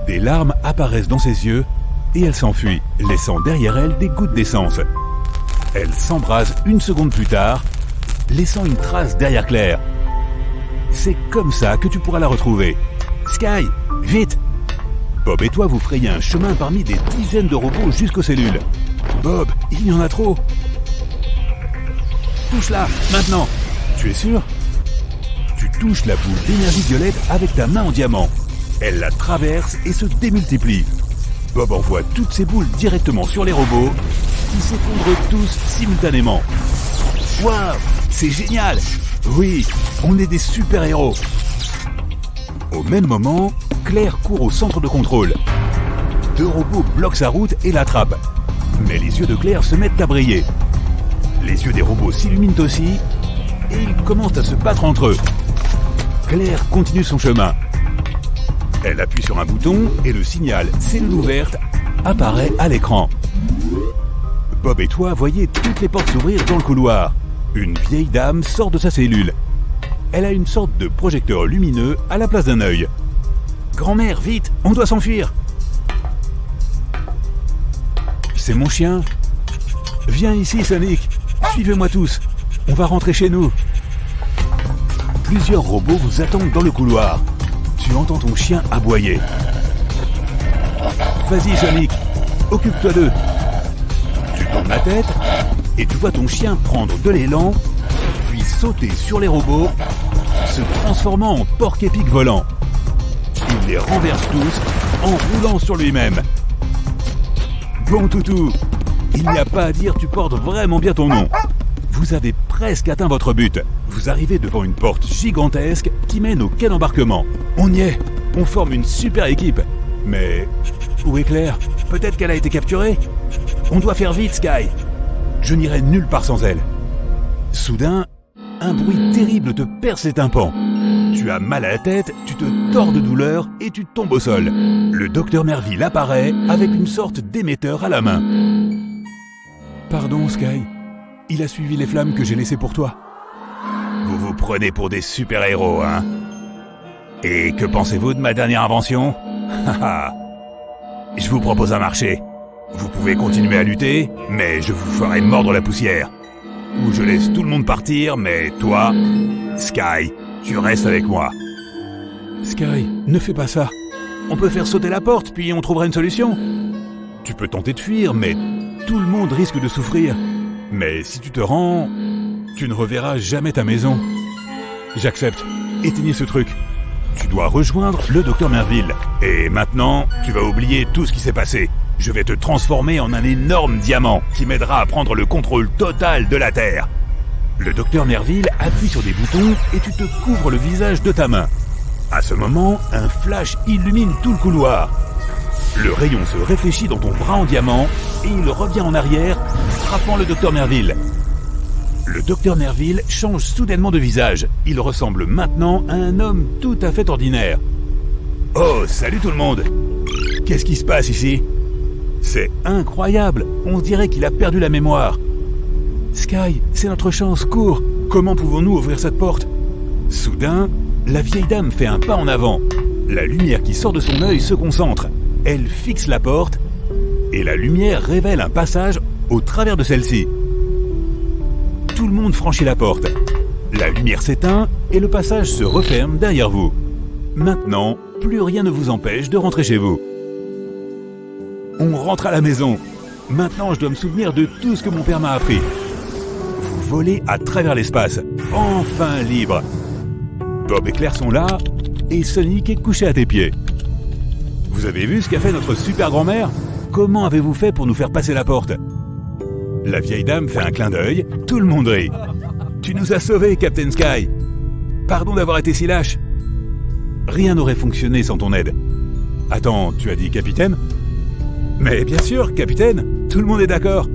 Des larmes apparaissent dans ses yeux et elle s'enfuit, laissant derrière elle des gouttes d'essence. Elle s'embrase une seconde plus tard, laissant une trace derrière Claire. C'est comme ça que tu pourras la retrouver. Sky, vite! Bob et toi vous frayez un chemin parmi des dizaines de robots jusqu'aux cellules. Bob, il y en a trop! Touche-la, maintenant! Tu es sûr? Tu touches la boule d'énergie violette avec ta main en diamant. Elle la traverse et se démultiplie. Bob envoie toutes ses boules directement sur les robots, qui s'effondrent tous simultanément. Waouh, c'est génial! Oui, on est des super-héros. Au même moment, Claire court au centre de contrôle. 2 robots bloquent sa route et l'attrapent. Mais les yeux de Claire se mettent à briller. Les yeux des robots s'illuminent aussi, et ils commencent à se battre entre eux. Claire continue son chemin. Elle appuie sur un bouton et le signal « Cellule ouverte » apparaît à l'écran. Bob et toi voyez toutes les portes s'ouvrir dans le couloir. Une vieille dame sort de sa cellule. Elle a une sorte de projecteur lumineux à la place d'un œil. « Grand-mère, vite, on doit s'enfuir !»« C'est mon chien. Viens ici, Sonic. Suivez-moi tous. On va rentrer chez nous. » Plusieurs robots vous attendent dans le couloir. Tu entends ton chien aboyer. Vas-y, Sonic, occupe-toi d'eux. Tu tournes la tête et tu vois ton chien prendre de l'élan, puis sauter sur les robots, se transformant en porc épic volant. Il les renverse tous en roulant sur lui-même. Bon toutou, il n'y a pas à dire, tu portes vraiment bien ton nom. Vous avez presque atteint votre but. Vous arrivez devant une porte gigantesque qui mène au quai d'embarquement. On y est. On forme une super équipe. Mais où est Claire? Peut-être qu'elle a été capturée? On doit faire vite, Sky. Je n'irai nulle part sans elle. Soudain, un bruit terrible te perce les tympans. Tu as mal à la tête, tu te tords de douleur et tu tombes au sol. Le docteur Merville apparaît avec une sorte d'émetteur à la main. Pardon, Sky. Il a suivi les flammes que j'ai laissées pour toi. Vous vous prenez pour des super-héros, hein? Et que pensez-vous de ma dernière invention? Je vous propose un marché. Vous pouvez continuer à lutter, mais je vous ferai mordre la poussière. Ou je laisse tout le monde partir, mais toi, Sky, tu restes avec moi. Sky, ne fais pas ça. On peut faire sauter la porte, puis on trouvera une solution. Tu peux tenter de fuir, mais tout le monde risque de souffrir. Mais si tu te rends, tu ne reverras jamais ta maison. J'accepte. Éteignez ce truc. Tu dois rejoindre le docteur Merville. Et maintenant, tu vas oublier tout ce qui s'est passé. Je vais te transformer en un énorme diamant qui m'aidera à prendre le contrôle total de la Terre. Le docteur Merville appuie sur des boutons et tu te couvres le visage de ta main. À ce moment, un flash illumine tout le couloir. Le rayon se réfléchit dans ton bras en diamant et il revient en arrière, frappant le docteur Merville. Le docteur Merville change soudainement de visage. Il ressemble maintenant à un homme tout à fait ordinaire. Oh, salut tout le monde! Qu'est-ce qui se passe ici? C'est incroyable! On dirait qu'il a perdu la mémoire. Sky, c'est notre chance, cours! Comment pouvons-nous ouvrir cette porte? Soudain, la vieille dame fait un pas en avant. La lumière qui sort de son œil se concentre. Elle fixe la porte et la lumière révèle un passage au travers de celle-ci. Tout le monde franchit la porte. La lumière s'éteint et le passage se referme derrière vous. Maintenant, plus rien ne vous empêche de rentrer chez vous. On rentre à la maison. Maintenant, je dois me souvenir de tout ce que mon père m'a appris. Vous volez à travers l'espace, enfin libre. Bob et Claire sont là et Sonic est couché à tes pieds. Vous avez vu ce qu'a fait notre super grand-mère? Comment avez-vous fait pour nous faire passer la porte? La vieille dame fait un clin d'œil, tout le monde rit. Tu nous as sauvés, Captain Sky. Pardon d'avoir été si lâche. Rien n'aurait fonctionné sans ton aide. Attends, tu as dit capitaine? Mais bien sûr, capitaine, tout le monde est d'accord.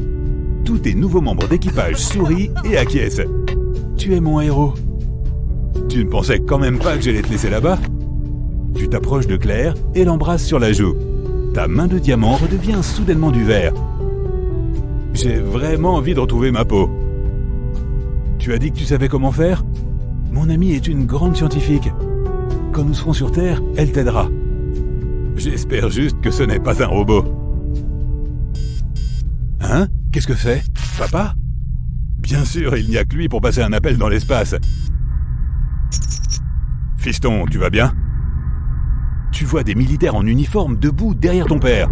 Tous tes nouveaux membres d'équipage sourient et acquiescent. Tu es mon héros. Tu ne pensais quand même pas que j'allais te laisser là-bas? Tu t'approches de Claire et l'embrasses sur la joue. Ta main de diamant redevient soudainement du verre. J'ai vraiment envie de retrouver ma peau. Tu as dit que tu savais comment faire? Mon amie est une grande scientifique. Quand nous serons sur Terre, elle t'aidera. J'espère juste que ce n'est pas un robot. Hein? Qu'est-ce que c'est? Papa? Bien sûr, il n'y a que lui pour passer un appel dans l'espace. Fiston, tu vas bien? Tu vois des militaires en uniforme debout derrière ton père.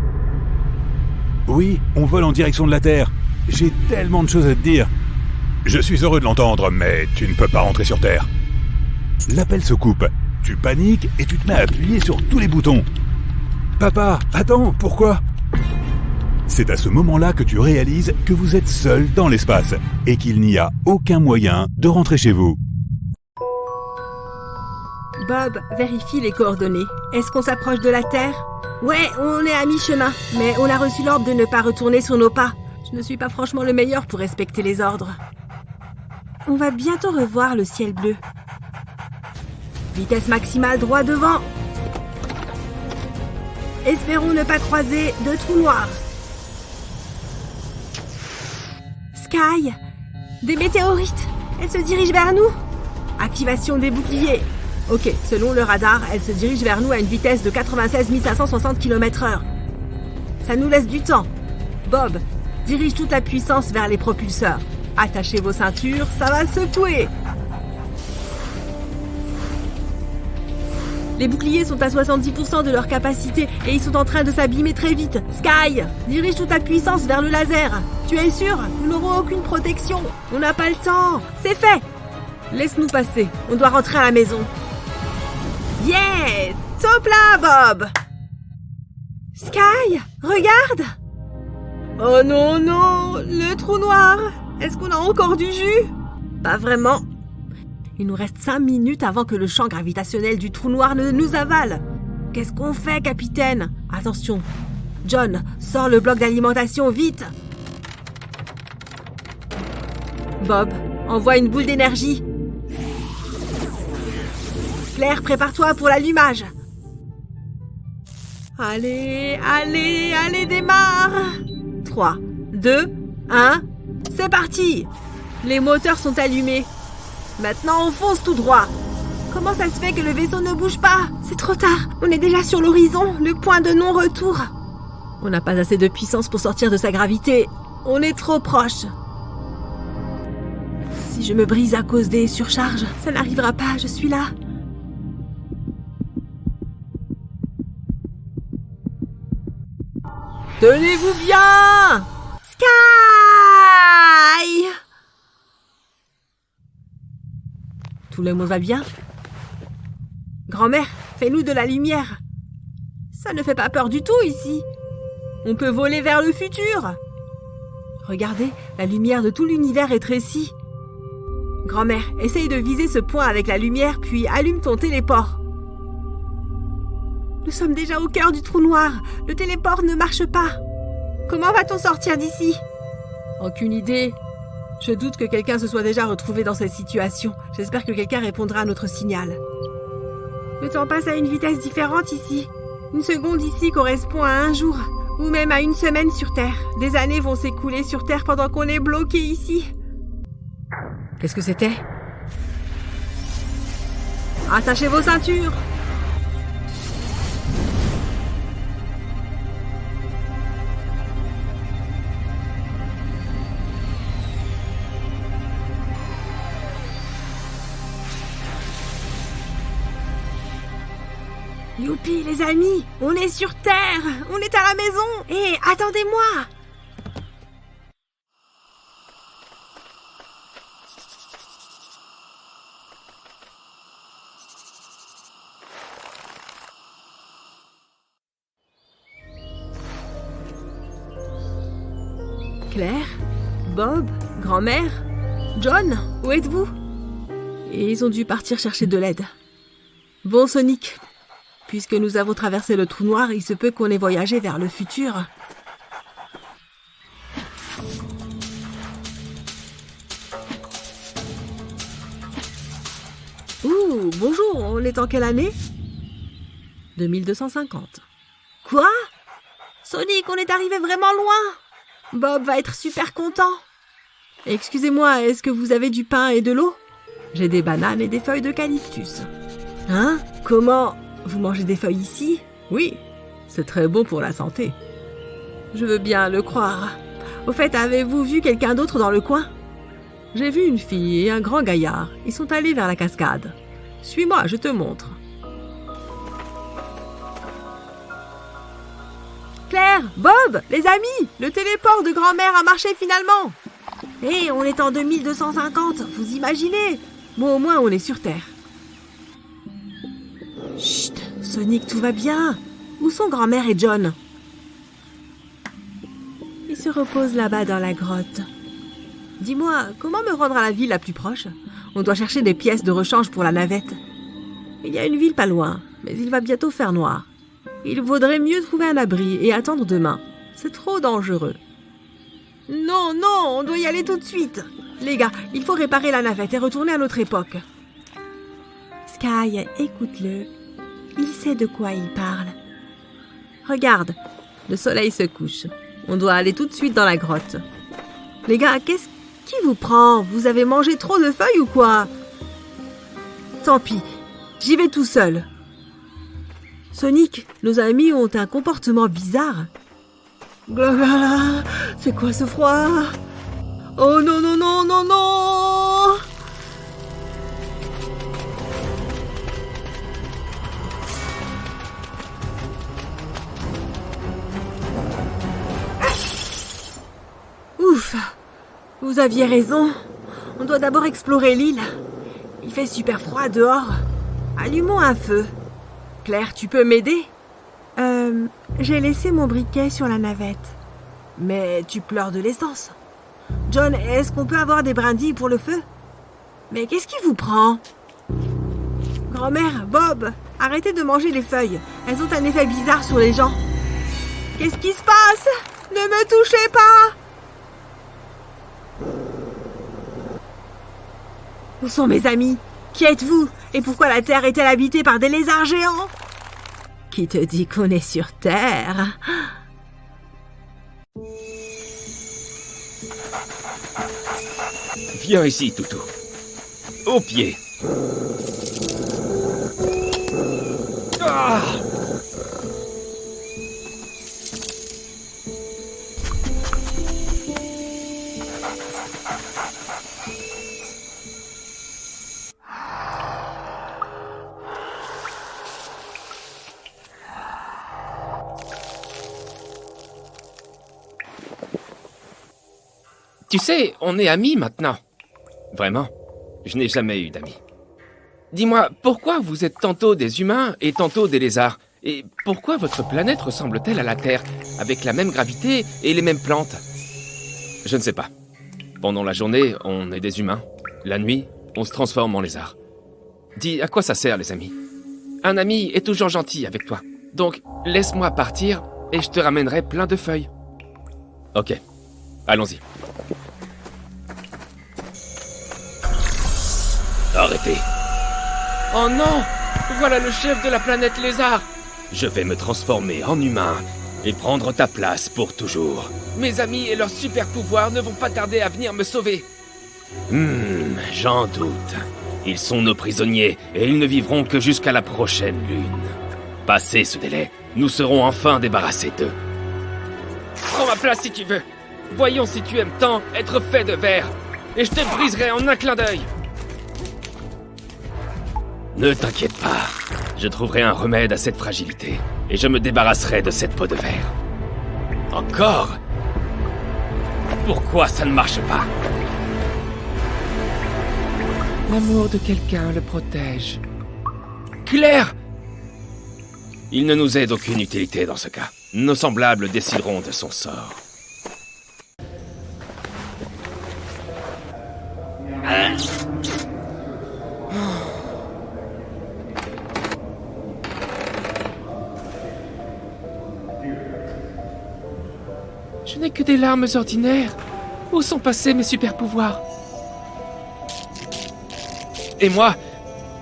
Oui, on vole en direction de la Terre. J'ai tellement de choses à te dire. Je suis heureux de l'entendre, mais tu ne peux pas rentrer sur Terre. L'appel se coupe. Tu paniques et tu te mets à appuyer sur tous les boutons. Papa, attends, pourquoi? C'est à ce moment-là que tu réalises que vous êtes seul dans l'espace et qu'il n'y a aucun moyen de rentrer chez vous. Bob, vérifie les coordonnées. Est-ce qu'on s'approche de la Terre? Ouais, on est à mi-chemin, mais on a reçu l'ordre de ne pas retourner sur nos pas. Je ne suis pas franchement le meilleur pour respecter les ordres. On va bientôt revoir le ciel bleu. Vitesse maximale droit devant. Espérons ne pas croiser de trous noirs. Sky, des météorites. Elles se dirigent vers nous. Activation des boucliers. Ok, selon le radar, elles se dirigent vers nous à une vitesse de 96 560 km/h. Ça nous laisse du temps. Bob, dirige toute la puissance vers les propulseurs. Attachez vos ceintures, ça va secouer. Les boucliers sont à 70% de leur capacité et ils sont en train de s'abîmer très vite. Sky, dirige toute ta puissance vers le laser. Tu es sûr? Nous n'aurons aucune protection. On n'a pas le temps. C'est fait. Laisse-nous passer. On doit rentrer à la maison. Yeah! Top là, Bob! Sky, regarde! Oh non, non! Le trou noir! Est-ce qu'on a encore du jus? Pas vraiment. Il nous reste 5 minutes avant que le champ gravitationnel du trou noir ne nous avale. Qu'est-ce qu'on fait, capitaine? Attention. John, sors le bloc d'alimentation, vite! Bob, envoie une boule d'énergie. Claire, prépare-toi pour l'allumage. Allez, allez, allez, démarre. 3, 2, 1, c'est parti. Les moteurs sont allumés. Maintenant, on fonce tout droit. Comment ça se fait que le vaisseau ne bouge pas? C'est trop tard. On est déjà sur l'horizon, le point de non-retour. On n'a pas assez de puissance pour sortir de sa gravité. On est trop proche. Si je me brise à cause des surcharges, ça n'arrivera pas, je suis là. Tenez-vous bien! Sky! Tout le monde va bien? Grand-mère, fais-nous de la lumière. Ça ne fait pas peur du tout ici. On peut voler vers le futur. Regardez, la lumière de tout l'univers est rétrécie. Grand-mère, essaye de viser ce point avec la lumière, puis allume ton téléport. Nous sommes déjà au cœur du trou noir. Le téléport ne marche pas. Comment va-t-on sortir d'ici? Aucune idée. Je doute que quelqu'un se soit déjà retrouvé dans cette situation. J'espère que quelqu'un répondra à notre signal. Le temps passe à une vitesse différente ici. Une seconde ici correspond à 1 jour, ou même à 1 semaine sur Terre. Des années vont s'écouler sur Terre pendant qu'on est bloqué ici. Qu'est-ce que c'était? Attachez vos ceintures! Youpi, les amis, on est sur Terre, on est à la maison. Hé, attendez-moi. Claire, Bob, grand-mère, John, où êtes-vous? Et ils ont dû partir chercher de l'aide. Bon, Sonic. Puisque nous avons traversé le trou noir, il se peut qu'on ait voyagé vers le futur. Ouh, bonjour, on est en quelle année? 2250. Quoi? Sonic, on est arrivé vraiment loin. Bob va être super content. Excusez-moi, est-ce que vous avez du pain et de l'eau? J'ai des bananes et des feuilles d'eucalyptus. Hein? Comment? Vous mangez des feuilles ici? Oui, c'est très bon pour la santé. Je veux bien le croire. Au fait, avez-vous vu quelqu'un d'autre dans le coin? J'ai vu une fille et un grand gaillard. Ils sont allés vers la cascade. Suis-moi, je te montre. Claire, Bob, les amis, le téléport de grand-mère a marché finalement. Hé, on est en 2250, vous imaginez? Bon, au moins, on est sur Terre. Chut, Sonic, tout va bien. Où sont grand-mère et John? se repose là-bas dans la grotte. Dis-moi, comment me rendre à la ville la plus proche? On doit chercher des pièces de rechange pour la navette. Il y a une ville pas loin, mais il va bientôt faire noir. Il vaudrait mieux trouver un abri et attendre demain. C'est trop dangereux. Non, on doit y aller tout de suite. Les gars, il faut réparer la navette et retourner à notre époque. Sky, écoute-le. Il sait de quoi il parle. Regarde, le soleil se couche. On doit aller tout de suite dans la grotte. Les gars, qui vous prend? Vous avez mangé trop de feuilles ou quoi? Tant pis, j'y vais tout seul. Sonic, nos amis ont un comportement bizarre. Blablabla, c'est quoi ce froid? Oh non. Ouf, vous aviez raison. On doit d'abord explorer l'île. Il fait super froid dehors. Allumons un feu. Claire, tu peux m'aider? J'ai laissé mon briquet sur la navette. Mais tu pleures de l'essence. John, est-ce qu'on peut avoir des brindilles pour le feu? Mais qu'est-ce qui vous prend? Grand-mère, Bob, arrêtez de manger les feuilles. Elles ont un effet bizarre sur les gens. Qu'est-ce qui se passe? Ne me touchez pas! Où sont mes amis? Qui êtes-vous? Et pourquoi la Terre est-elle habitée par des lézards géants? Qui te dit qu'on est sur Terre? Viens ici, Toutou. Au pied. Ah! Tu sais, on est amis maintenant. Vraiment, je n'ai jamais eu d'amis. Dis-moi, pourquoi vous êtes tantôt des humains et tantôt des lézards? Et pourquoi votre planète ressemble-t-elle à la Terre, avec la même gravité et les mêmes plantes? Je ne sais pas. Pendant la journée, on est des humains. La nuit, on se transforme en lézard. Dis, à quoi ça sert, les amis? Un ami est toujours gentil avec toi. Donc, laisse-moi partir et je te ramènerai plein de feuilles. Ok, allons-y. Arrêtez. Oh non! Voilà le chef de la planète lézard! Je vais me transformer en humain et prendre ta place pour toujours. Mes amis et leurs super pouvoirs ne vont pas tarder à venir me sauver. J'en doute. Ils sont nos prisonniers et ils ne vivront que jusqu'à la prochaine lune. Passé ce délai, nous serons enfin débarrassés d'eux. Prends ma place si tu veux. Voyons si tu aimes tant être fait de verre. Et je te briserai en un clin d'œil. Ne t'inquiète pas, je trouverai un remède à cette fragilité et je me débarrasserai de cette peau de verre. Encore? Pourquoi ça ne marche pas? L'amour de quelqu'un le protège. Claire! Il ne nous est d'aucune utilité dans ce cas. Nos semblables décideront de son sort. Je n'ai que des larmes ordinaires. Où sont passés mes super pouvoirs? Et moi,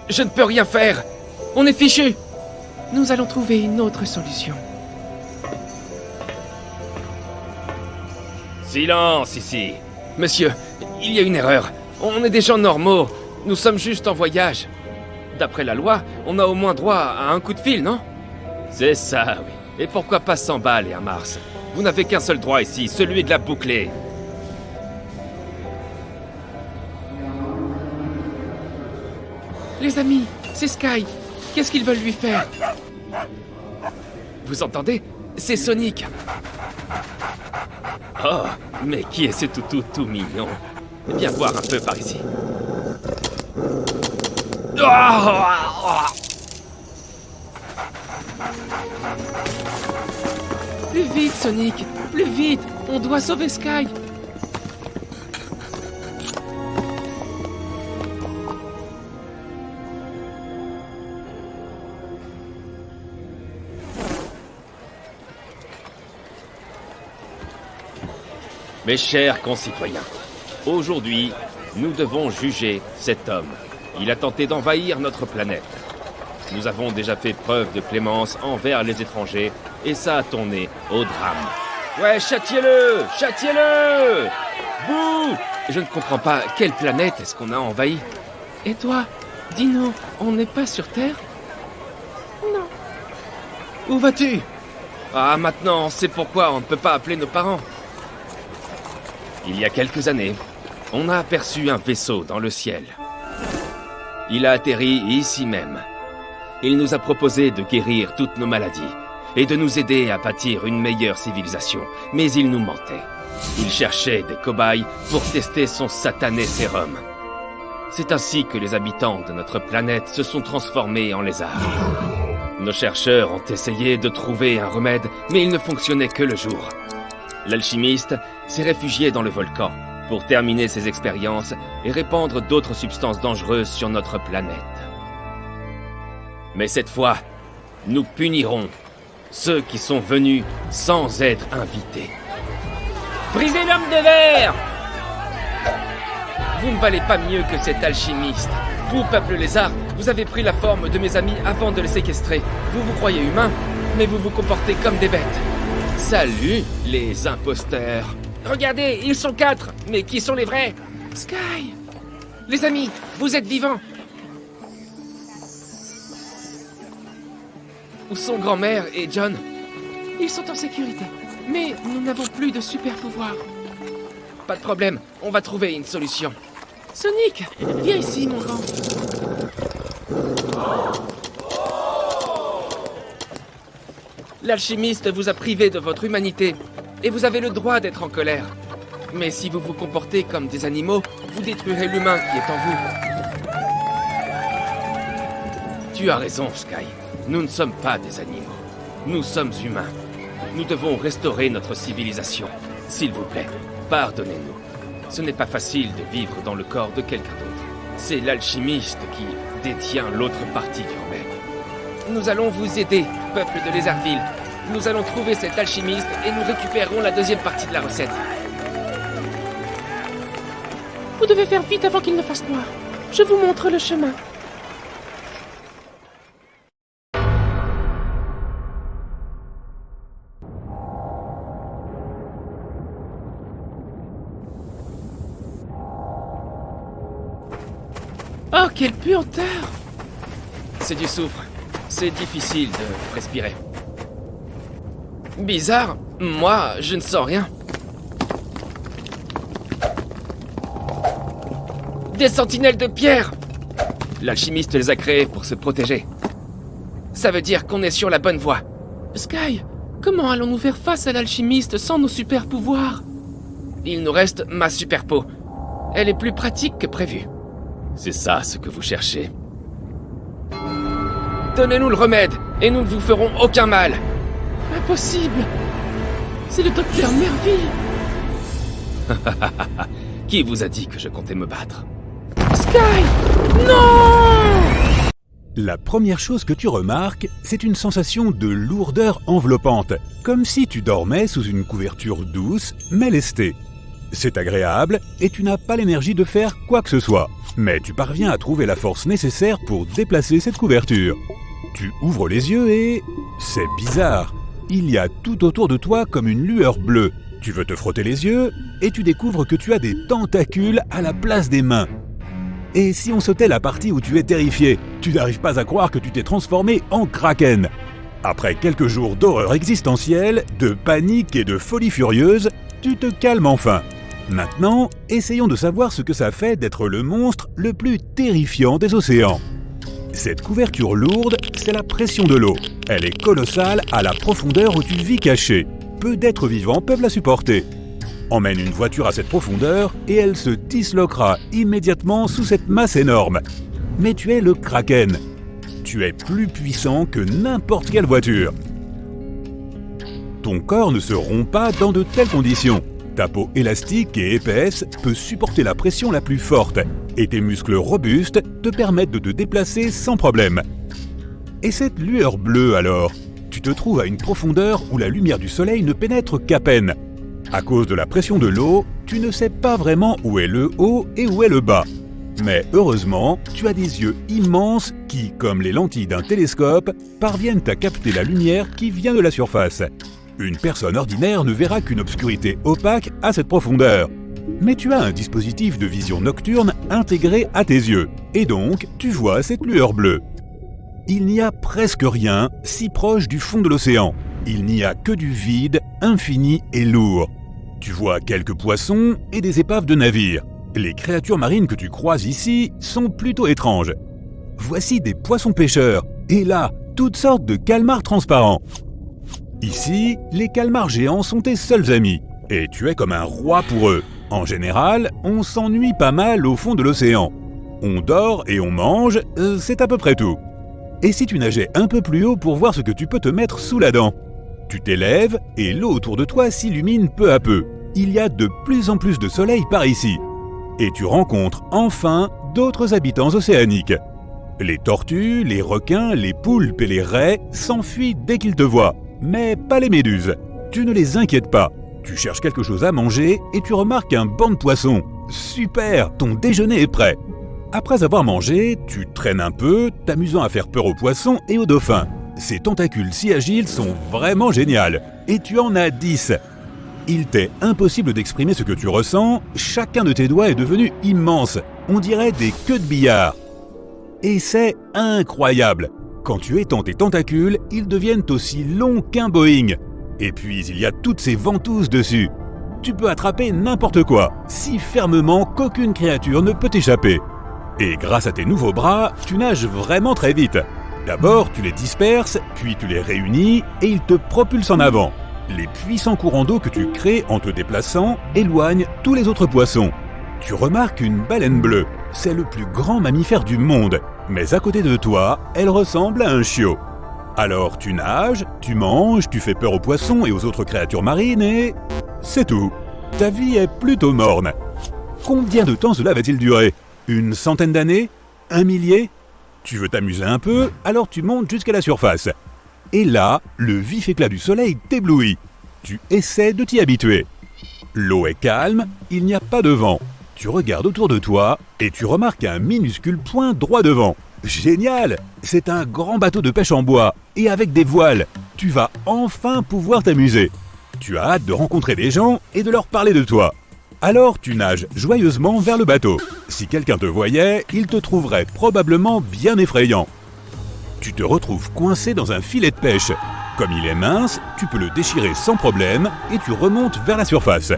je ne peux rien faire. On est fichus. Nous allons trouver une autre solution. Silence ici. Monsieur, il y a une erreur. On est des gens normaux. Nous sommes juste en voyage. D'après la loi, on a au moins droit à un coup de fil, non? C'est ça, oui. Et pourquoi pas 100 balles et un Mars? Vous n'avez qu'un seul droit ici, celui de la boucler. Les amis, c'est Sky. Qu'est-ce qu'ils veulent lui faire? Vous entendez? C'est Sonic. Oh, mais qui est ce toutou tout mignon? Viens voir un peu par ici. Plus vite, Sonic! Plus vite! On doit sauver Sky! Mes chers concitoyens, aujourd'hui, nous devons juger cet homme. Il a tenté d'envahir notre planète. Nous avons déjà fait preuve de clémence envers les étrangers et ça a tourné au drame. Ouais, châtiez-le! Châtiez-le! Bouh! Je ne comprends pas, quelle planète est-ce qu'on a envahi? Et toi, Dino, on n'est pas sur Terre? Non. Où vas-tu? Ah, maintenant, on sait pourquoi on ne peut pas appeler nos parents. Il y a quelques années, on a aperçu un vaisseau dans le ciel. Il a atterri ici même. Il nous a proposé de guérir toutes nos maladies et de nous aider à bâtir une meilleure civilisation, mais il nous mentait. Il cherchait des cobayes pour tester son satané sérum. C'est ainsi que les habitants de notre planète se sont transformés en lézards. Nos chercheurs ont essayé de trouver un remède, mais il ne fonctionnait que le jour. L'alchimiste s'est réfugié dans le volcan pour terminer ses expériences et répandre d'autres substances dangereuses sur notre planète. Mais cette fois, nous punirons ceux qui sont venus sans être invités. Brisez l'homme de verre! Vous ne valez pas mieux que cet alchimiste. Vous, peuple lézard, vous avez pris la forme de mes amis avant de les séquestrer. Vous vous croyez humains, mais vous vous comportez comme des bêtes. Salut, les imposteurs. Regardez, ils sont 4, mais qui sont les vrais? Sky! Les amis, vous êtes vivants! Où sont grand-mère et John? Ils sont en sécurité, mais nous n'avons plus de super pouvoirs. Pas de problème, on va trouver une solution. Sonic, viens ici, mon grand. L'alchimiste vous a privé de votre humanité, et vous avez le droit d'être en colère. Mais si vous vous comportez comme des animaux, vous détruirez l'humain qui est en vous. Tu as raison, Sky. Nous ne sommes pas des animaux. Nous sommes humains. Nous devons restaurer notre civilisation. S'il vous plaît, pardonnez-nous. Ce n'est pas facile de vivre dans le corps de quelqu'un d'autre. C'est l'alchimiste qui détient l'autre partie du remède. Nous allons vous aider, peuple de Lézardville. Nous allons trouver cet alchimiste et nous récupérerons la deuxième partie de la recette. Vous devez faire vite avant qu'il ne fasse noir. Je vous montre le chemin. Oh, quelle puanteur! C'est du soufre. C'est difficile de respirer. Bizarre, moi, je ne sens rien. Des sentinelles de pierre! L'alchimiste les a créés pour se protéger. Ça veut dire qu'on est sur la bonne voie. Sky, comment allons-nous faire face à l'alchimiste sans nos super pouvoirs? Il nous reste ma super peau. Elle est plus pratique que prévu. C'est ça ce que vous cherchez. Donnez-nous le remède, et nous ne vous ferons aucun mal. Impossible! C'est le docteur Merville! Qui vous a dit que je comptais me battre? Sky! Non! La première chose que tu remarques, c'est une sensation de lourdeur enveloppante, comme si tu dormais sous une couverture douce mais lestée. C'est agréable et tu n'as pas l'énergie de faire quoi que ce soit, mais tu parviens à trouver la force nécessaire pour déplacer cette couverture. Tu ouvres les yeux et... c'est bizarre. Il y a tout autour de toi comme une lueur bleue. Tu veux te frotter les yeux et tu découvres que tu as des tentacules à la place des mains. Et si on sautait la partie où tu es terrifié, tu n'arrives pas à croire que tu t'es transformé en kraken. Après quelques jours d'horreur existentielle, de panique et de folie furieuse, tu te calmes enfin. Maintenant, essayons de savoir ce que ça fait d'être le monstre le plus terrifiant des océans. Cette couverture lourde, c'est la pression de l'eau. Elle est colossale à la profondeur où tu vis caché. Peu d'êtres vivants peuvent la supporter. Emmène une voiture à cette profondeur et elle se disloquera immédiatement sous cette masse énorme. Mais tu es le Kraken. Tu es plus puissant que n'importe quelle voiture. ton corps ne se rompt pas dans de telles conditions. Ta peau élastique et épaisse peut supporter la pression la plus forte et tes muscles robustes te permettent de te déplacer sans problème. Et cette lueur bleue alors? Tu te trouves à une profondeur où la lumière du soleil ne pénètre qu'à peine. À cause de la pression de l'eau, tu ne sais pas vraiment où est le haut et où est le bas. Mais heureusement, tu as des yeux immenses qui, comme les lentilles d'un télescope, parviennent à capter la lumière qui vient de la surface. Une personne ordinaire ne verra qu'une obscurité opaque à cette profondeur. Mais tu as un dispositif de vision nocturne intégré à tes yeux, et donc tu vois cette lueur bleue. Il n'y a presque rien si proche du fond de l'océan. Il n'y a que du vide, infini et lourd. Tu vois quelques poissons et des épaves de navires. Les créatures marines que tu croises ici sont plutôt étranges. Voici des poissons pêcheurs, et là, toutes sortes de calmars transparents. Ici, les calmars géants sont tes seuls amis, et tu es comme un roi pour eux. En général, on s'ennuie pas mal au fond de l'océan. On dort et on mange, c'est à peu près tout. Et si tu nageais un peu plus haut pour voir ce que tu peux te mettre sous la dent? Tu t'élèves et l'eau autour de toi s'illumine peu à peu. Il y a de plus en plus de soleil par ici. Et tu rencontres enfin d'autres habitants océaniques. Les tortues, les requins, les poulpes et les raies s'enfuient dès qu'ils te voient. Mais pas les méduses. Tu ne les inquiètes pas. Tu cherches quelque chose à manger et tu remarques un banc de poissons. Super, ton déjeuner est prêt. Après avoir mangé, tu traînes un peu, t'amusant à faire peur aux poissons et aux dauphins. Ces tentacules si agiles sont vraiment géniales. Et tu en as 10. Il t'est impossible d'exprimer ce que tu ressens, chacun de tes doigts est devenu immense. On dirait des queues de billard. Et c'est incroyable. Quand tu étends tes tentacules, ils deviennent aussi longs qu'un Boeing. Et puis il y a toutes ces ventouses dessus. Tu peux attraper n'importe quoi, si fermement qu'aucune créature ne peut t'échapper. Et grâce à tes nouveaux bras, tu nages vraiment très vite. D'abord, tu les disperses, puis tu les réunis et ils te propulsent en avant. Les puissants courants d'eau que tu crées en te déplaçant éloignent tous les autres poissons. Tu remarques une baleine bleue. C'est le plus grand mammifère du monde. Mais à côté de toi, elle ressemble à un chiot. Alors tu nages, tu manges, tu fais peur aux poissons et aux autres créatures marines et... c'est tout. Ta vie est plutôt morne. Combien de temps cela va-t-il durer? Une centaine d'années? Un millier? Tu veux t'amuser un peu, alors tu montes jusqu'à la surface. Et là, le vif éclat du soleil t'éblouit. Tu essaies de t'y habituer. L'eau est calme, il n'y a pas de vent. Tu regardes autour de toi et tu remarques un minuscule point droit devant. Génial! C'est un grand bateau de pêche en bois et avec des voiles. Tu vas enfin pouvoir t'amuser. Tu as hâte de rencontrer des gens et de leur parler de toi. Alors tu nages joyeusement vers le bateau. Si quelqu'un te voyait, il te trouverait probablement bien effrayant. Tu te retrouves coincé dans un filet de pêche. Comme il est mince, tu peux le déchirer sans problème et tu remontes vers la surface.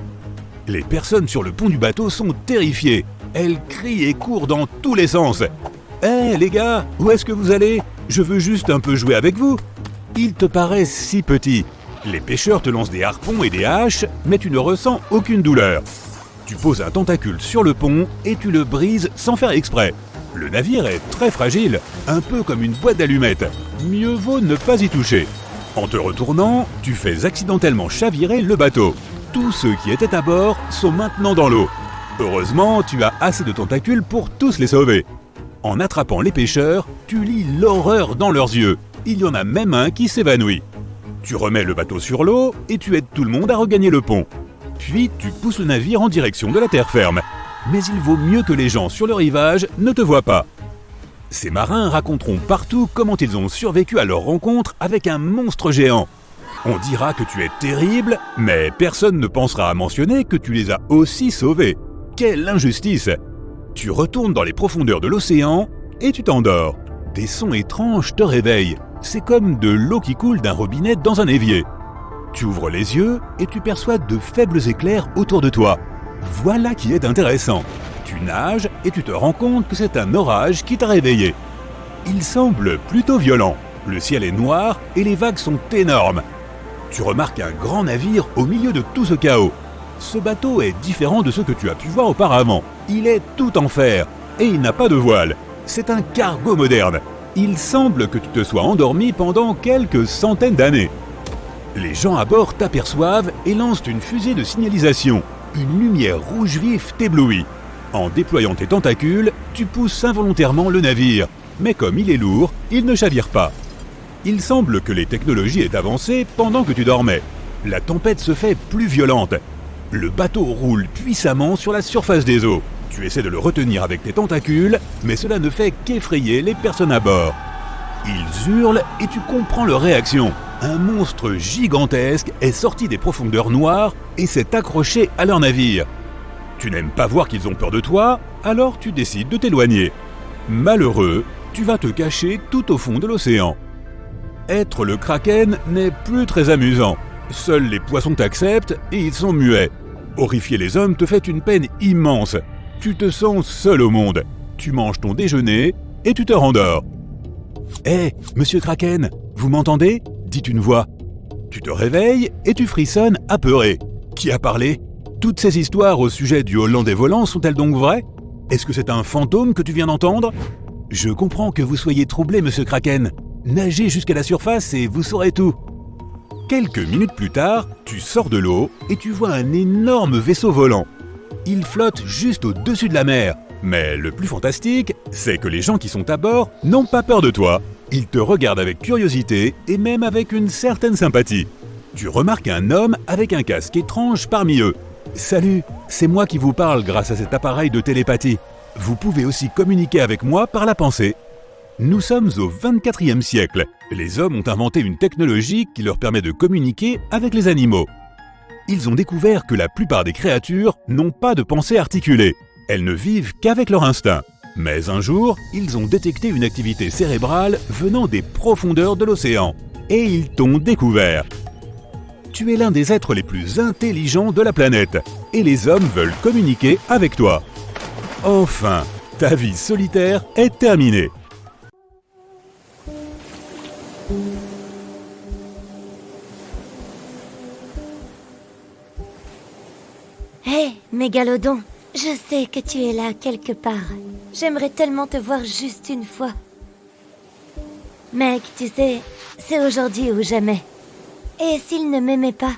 Les personnes sur le pont du bateau sont terrifiées. Elles crient et courent dans tous les sens. « Hé les gars, où est-ce que vous allez? Je veux juste un peu jouer avec vous. » Il te paraît si petit. Les pêcheurs te lancent des harpons et des haches, mais tu ne ressens aucune douleur. Tu poses un tentacule sur le pont et tu le brises sans faire exprès. Le navire est très fragile, un peu comme une boîte d'allumettes. Mieux vaut ne pas y toucher. En te retournant, tu fais accidentellement chavirer le bateau. Tous ceux qui étaient à bord sont maintenant dans l'eau. Heureusement, tu as assez de tentacules pour tous les sauver. En attrapant les pêcheurs, tu lis l'horreur dans leurs yeux. Il y en a même un qui s'évanouit. Tu remets le bateau sur l'eau et tu aides tout le monde à regagner le pont. Puis tu pousses le navire en direction de la terre ferme. Mais il vaut mieux que les gens sur le rivage ne te voient pas. Ces marins raconteront partout comment ils ont survécu à leur rencontre avec un monstre géant. On dira que tu es terrible, mais personne ne pensera à mentionner que tu les as aussi sauvés. Quelle injustice! Tu retournes dans les profondeurs de l'océan et tu t'endors. Des sons étranges te réveillent. C'est comme de l'eau qui coule d'un robinet dans un évier. Tu ouvres les yeux et tu perçois de faibles éclairs autour de toi. Voilà qui est intéressant. Tu nages et tu te rends compte que c'est un orage qui t'a réveillé. Il semble plutôt violent. Le ciel est noir et les vagues sont énormes. Tu remarques un grand navire au milieu de tout ce chaos. Ce bateau est différent de ceux que tu as pu voir auparavant. Il est tout en fer et il n'a pas de voile. C'est un cargo moderne. Il semble que tu te sois endormi pendant quelques centaines d'années. Les gens à bord t'aperçoivent et lancent une fusée de signalisation. Une lumière rouge vif t'éblouit. En déployant tes tentacules, tu pousses involontairement le navire. Mais comme il est lourd, il ne chavire pas. Il semble que les technologies aient avancé pendant que tu dormais. La tempête se fait plus violente. Le bateau roule puissamment sur la surface des eaux. Tu essaies de le retenir avec tes tentacules, mais cela ne fait qu'effrayer les personnes à bord. Ils hurlent et tu comprends leur réaction. Un monstre gigantesque est sorti des profondeurs noires et s'est accroché à leur navire. Tu n'aimes pas voir qu'ils ont peur de toi, alors tu décides de t'éloigner. Malheureux, tu vas te cacher tout au fond de l'océan. Être le kraken n'est plus très amusant. Seuls les poissons t'acceptent et ils sont muets. Horrifier les hommes te fait une peine immense. Tu te sens seul au monde. Tu manges ton déjeuner et tu te rendors. « Hé, monsieur Kraken, vous m'entendez ?» dit une voix. Tu te réveilles et tu frissonnes apeuré. Qui a parlé ? Toutes ces histoires au sujet du Hollandais volant sont-elles donc vraies ? Est-ce que c'est un fantôme que tu viens d'entendre ? Je comprends que vous soyez troublé, monsieur Kraken. Nagez jusqu'à la surface et vous saurez tout. Quelques minutes plus tard, tu sors de l'eau et tu vois un énorme vaisseau volant. Il flotte juste au-dessus de la mer. Mais le plus fantastique, c'est que les gens qui sont à bord n'ont pas peur de toi. Ils te regardent avec curiosité et même avec une certaine sympathie. Tu remarques un homme avec un casque étrange parmi eux. « Salut, c'est moi qui vous parle grâce à cet appareil de télépathie. Vous pouvez aussi communiquer avec moi par la pensée. » Nous sommes au 24e siècle. Les hommes ont inventé une technologie qui leur permet de communiquer avec les animaux. Ils ont découvert que la plupart des créatures n'ont pas de pensée articulée. Elles ne vivent qu'avec leur instinct. Mais un jour, ils ont détecté une activité cérébrale venant des profondeurs de l'océan. Et ils t'ont découvert. Tu es l'un des êtres les plus intelligents de la planète. Et les hommes veulent communiquer avec toi. Enfin, ta vie solitaire est terminée. Hé, Mégalodon, je sais que tu es là quelque part. J'aimerais tellement te voir juste une fois. Mec, tu sais, c'est aujourd'hui ou jamais. Et s'il ne m'aimait pas ?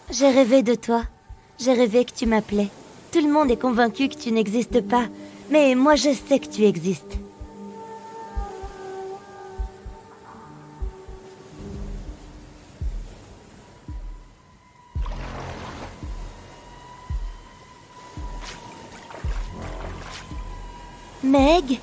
J'ai rêvé de toi. J'ai rêvé que tu m'appelais. Tout le monde est convaincu que tu n'existes pas, mais moi je sais que tu existes. Meg ?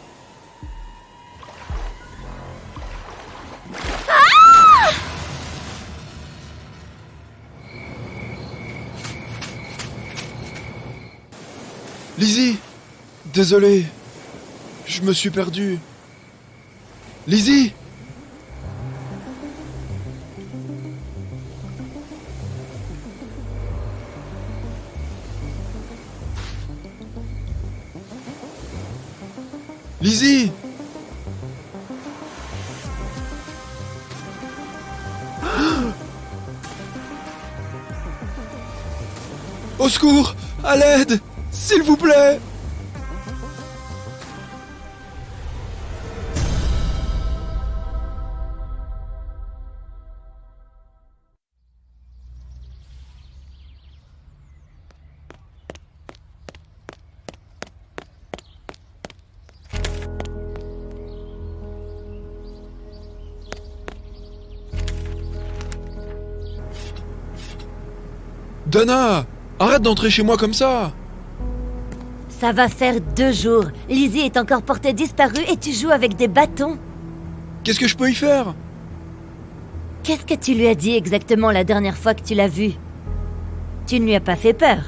Lizzie, désolé, je me suis perdu. Lizzie! Lizzie! Au secours! À l'aide! S'il vous plaît! Dana! Arrête d'entrer chez moi comme ça! Ça va faire 2 jours. Lizzie est encore portée disparue et tu joues avec des bâtons. Qu'est-ce que je peux y faire? Qu'est-ce que tu lui as dit exactement la dernière fois que tu l'as vue? Tu ne lui as pas fait peur?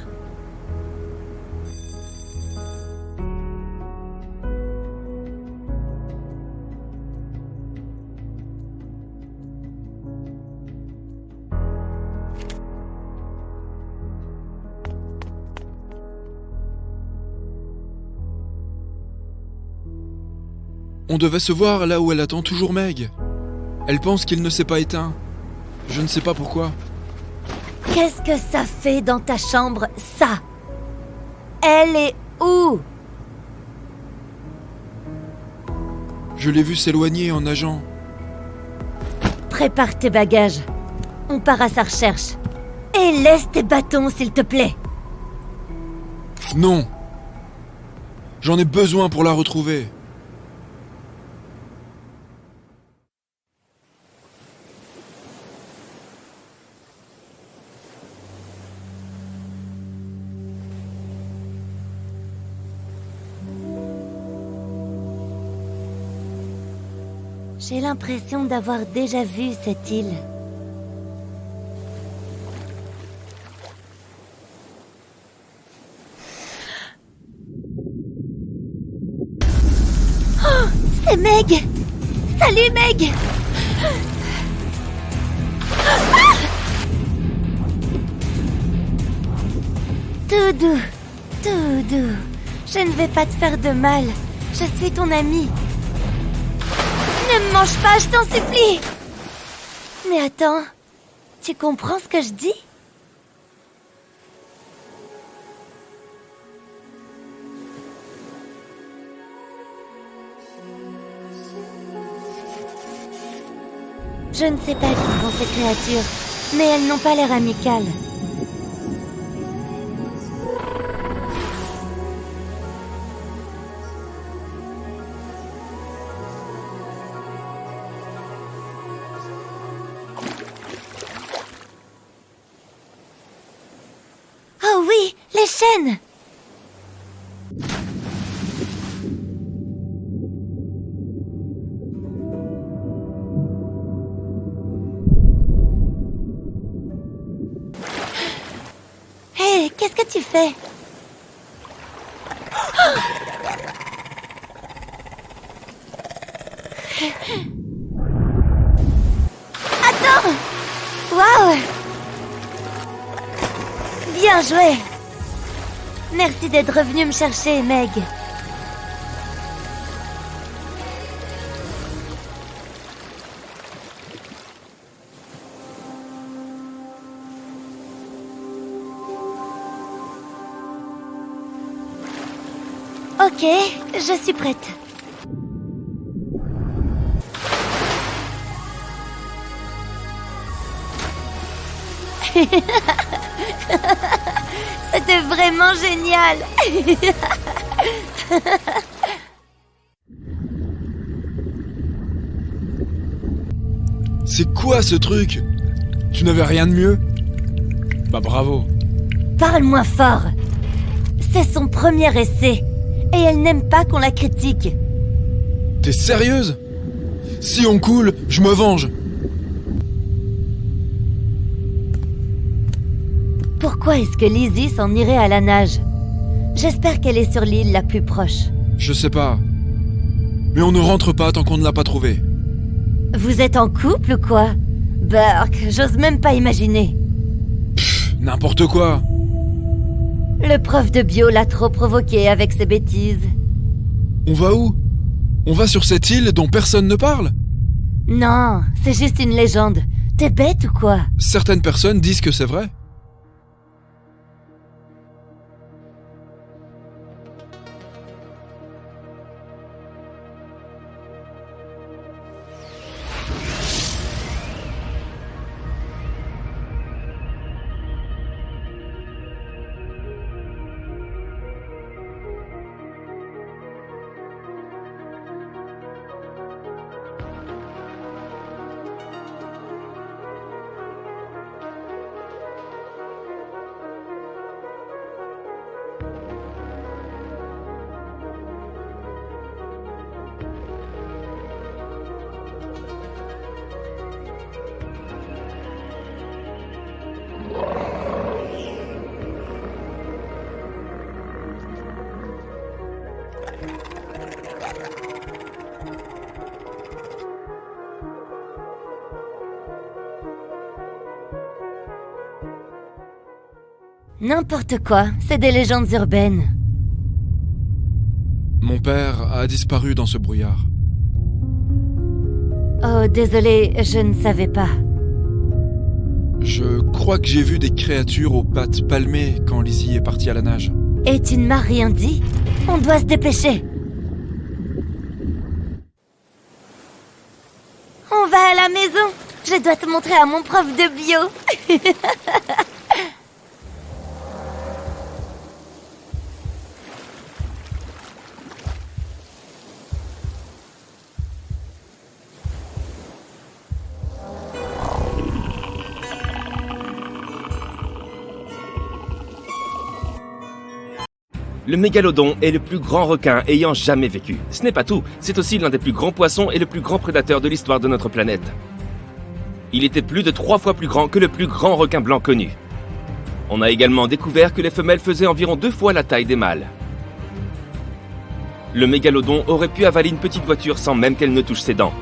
On devait se voir là où elle attend toujours Meg. Elle pense qu'il ne s'est pas éteint. Je ne sais pas pourquoi. Qu'est-ce que ça fait dans ta chambre, ça? Elle est où? Je l'ai vu s'éloigner en nageant. Prépare tes bagages. On part à sa recherche. Et laisse tes bâtons, s'il te plaît. Non. J'en ai besoin pour la retrouver. J'ai l'impression d'avoir déjà vu cette île. Oh, c'est Meg! Salut Meg! Ah! Tout doux, tout doux. Je ne vais pas te faire de mal. Je suis ton amie. Ne me mange pas, je t'en supplie! Mais attends, tu comprends ce que je dis? Je ne sais pas qui sont ces créatures, mais elles n'ont pas l'air amicales. Oh oui, les chaînes! Hé, qu'est-ce que tu fais? Attends! Waouh! Bien joué! Merci d'être revenu me chercher, Meg. Ok, je suis prête. C'était vraiment génial. C'est quoi ce truc? Tu n'avais rien de mieux? Bah bravo. Parle-moi fort. C'est son premier essai. Et elle n'aime pas qu'on la critique. T'es sérieuse? Si on coule, je me venge. Pourquoi est-ce que Lizzie s'en irait à la nage? J'espère qu'elle est sur l'île la plus proche. Je sais pas. Mais on ne rentre pas tant qu'on ne l'a pas trouvée. Vous êtes en couple ou quoi? Burk, j'ose même pas imaginer. N'importe quoi. Le prof de bio l'a trop provoqué avec ses bêtises. On va où? On va sur cette île dont personne ne parle? Non, c'est juste une légende. T'es bête ou quoi? Certaines personnes disent que c'est vrai. N'importe quoi, c'est des légendes urbaines. Mon père a disparu dans ce brouillard. Oh, désolé, je ne savais pas. Je crois que j'ai vu des créatures aux pattes palmées quand Lizzie est partie à la nage. Et tu ne m'as rien dit? On doit se dépêcher. Je dois te montrer à mon prof de bio. Le mégalodon est le plus grand requin ayant jamais vécu. Ce n'est pas tout, c'est aussi l'un des plus grands poissons et le plus grand prédateur de l'histoire de notre planète. Il était plus de 3 fois plus grand que le plus grand requin blanc connu. On a également découvert que les femelles faisaient environ 2 fois la taille des mâles. Le mégalodon aurait pu avaler une petite voiture sans même qu'elle ne touche ses dents.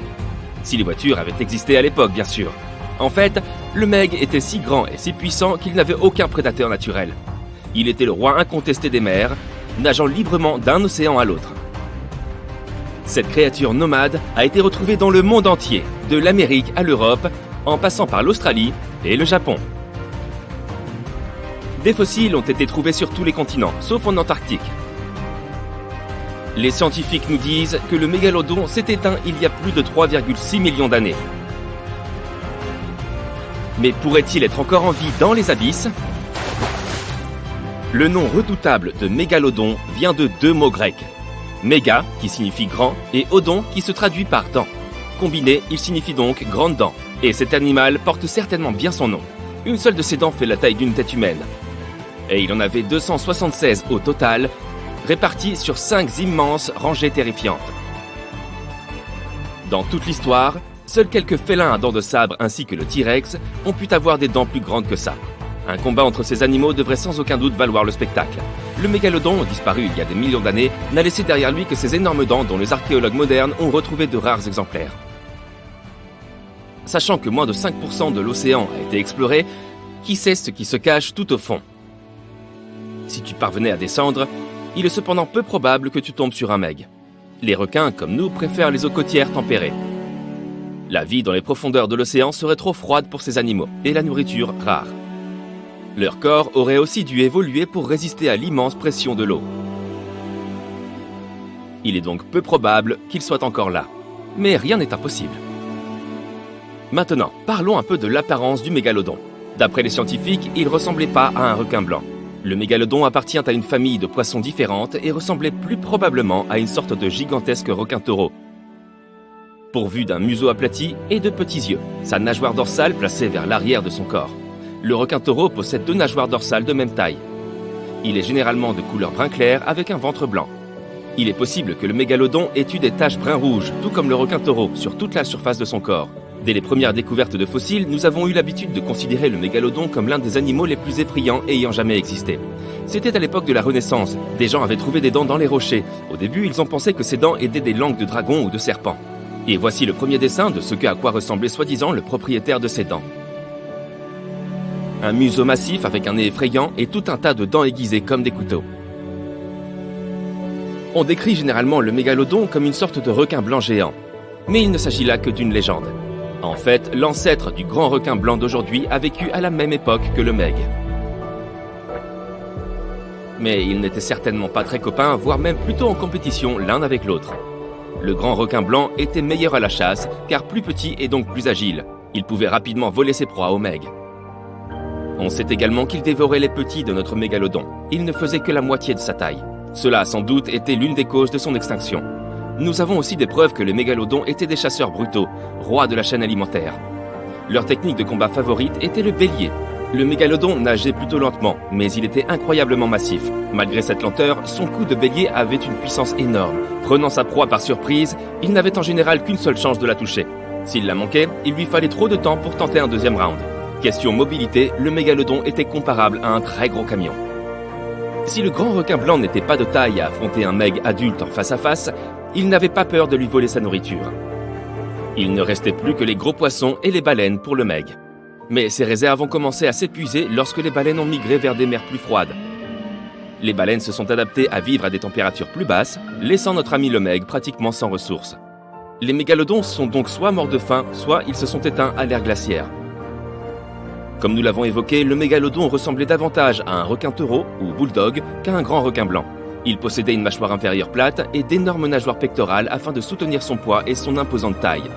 Si les voitures avaient existé à l'époque, bien sûr. En fait, le meg était si grand et si puissant qu'il n'avait aucun prédateur naturel. Il était le roi incontesté des mers, nageant librement d'un océan à l'autre. Cette créature nomade a été retrouvée dans le monde entier, de l'Amérique à l'Europe, en passant par l'Australie et le Japon. Des fossiles ont été trouvés sur tous les continents, sauf en Antarctique. Les scientifiques nous disent que le mégalodon s'est éteint il y a plus de 3,6 millions d'années. Mais pourrait-il être encore en vie dans les abysses ? Le nom redoutable de mégalodon vient de 2 mots grecs. Méga, qui signifie grand, et odon, qui se traduit par dent. Combiné, il signifie donc grande dent. Et cet animal porte certainement bien son nom. Une seule de ses dents fait la taille d'une tête humaine. Et il en avait 276 au total, répartis sur 5 immenses rangées terrifiantes. Dans toute l'histoire, seuls quelques félins à dents de sabre ainsi que le T-Rex ont pu avoir des dents plus grandes que ça. Un combat entre ces animaux devrait sans aucun doute valoir le spectacle. Le mégalodon, disparu il y a des millions d'années, n'a laissé derrière lui que ces énormes dents dont les archéologues modernes ont retrouvé de rares exemplaires. Sachant que moins de 5% de l'océan a été exploré, qui sait ce qui se cache tout au fond? Si tu parvenais à descendre, il est cependant peu probable que tu tombes sur un meg. Les requins, comme nous, préfèrent les eaux côtières tempérées. La vie dans les profondeurs de l'océan serait trop froide pour ces animaux, et la nourriture rare. Leur corps aurait aussi dû évoluer pour résister à l'immense pression de l'eau. Il est donc peu probable qu'ils soient encore là. Mais rien n'est impossible. Maintenant, parlons un peu de l'apparence du mégalodon. D'après les scientifiques, il ne ressemblait pas à un requin blanc. Le mégalodon appartient à une famille de poissons différentes et ressemblait plus probablement à une sorte de gigantesque requin-taureau, pourvu d'un museau aplati et de petits yeux, sa nageoire dorsale placée vers l'arrière de son corps. Le requin-taureau possède 2 nageoires dorsales de même taille. Il est généralement de couleur brun clair avec un ventre blanc. Il est possible que le mégalodon ait eu des taches brun-rouge, tout comme le requin-taureau, sur toute la surface de son corps. Dès les premières découvertes de fossiles, nous avons eu l'habitude de considérer le mégalodon comme l'un des animaux les plus effrayants ayant jamais existé. C'était à l'époque de la Renaissance. Des gens avaient trouvé des dents dans les rochers. Au début, ils ont pensé que ces dents étaient des langues de dragon ou de serpent. Et voici le premier dessin de ce à quoi ressemblait soi-disant le propriétaire de ces dents. Un museau massif avec un nez effrayant et tout un tas de dents aiguisées comme des couteaux. On décrit généralement le mégalodon comme une sorte de requin blanc géant. Mais il ne s'agit là que d'une légende. En fait, l'ancêtre du grand requin blanc d'aujourd'hui a vécu à la même époque que le meg. Mais ils n'étaient certainement pas très copains, voire même plutôt en compétition l'un avec l'autre. Le grand requin blanc était meilleur à la chasse, car plus petit et donc plus agile. Il pouvait rapidement voler ses proies au meg. On sait également qu'il dévorait les petits de notre mégalodon. Il ne faisait que la moitié de sa taille. Cela a sans doute été l'une des causes de son extinction. Nous avons aussi des preuves que les mégalodons étaient des chasseurs brutaux, rois de la chaîne alimentaire. Leur technique de combat favorite était le bélier. Le mégalodon nageait plutôt lentement, mais il était incroyablement massif. Malgré cette lenteur, son coup de bélier avait une puissance énorme. Prenant sa proie par surprise, il n'avait en général qu'une seule chance de la toucher. S'il la manquait, il lui fallait trop de temps pour tenter un deuxième round. Question mobilité, le mégalodon était comparable à un très gros camion. Si le grand requin blanc n'était pas de taille à affronter un meg adulte en face à face, il n'avait pas peur de lui voler sa nourriture. Il ne restait plus que les gros poissons et les baleines pour le meg. Mais ces réserves ont commencé à s'épuiser lorsque les baleines ont migré vers des mers plus froides. Les baleines se sont adaptées à vivre à des températures plus basses, laissant notre ami le meg pratiquement sans ressources. Les mégalodons sont donc soit morts de faim, soit ils se sont éteints à l'ère glaciaire. Comme nous l'avons évoqué, le mégalodon ressemblait davantage à un requin-taureau ou bulldog qu'à un grand requin blanc. Il possédait une mâchoire inférieure plate et d'énormes nageoires pectorales afin de soutenir son poids et son imposante taille.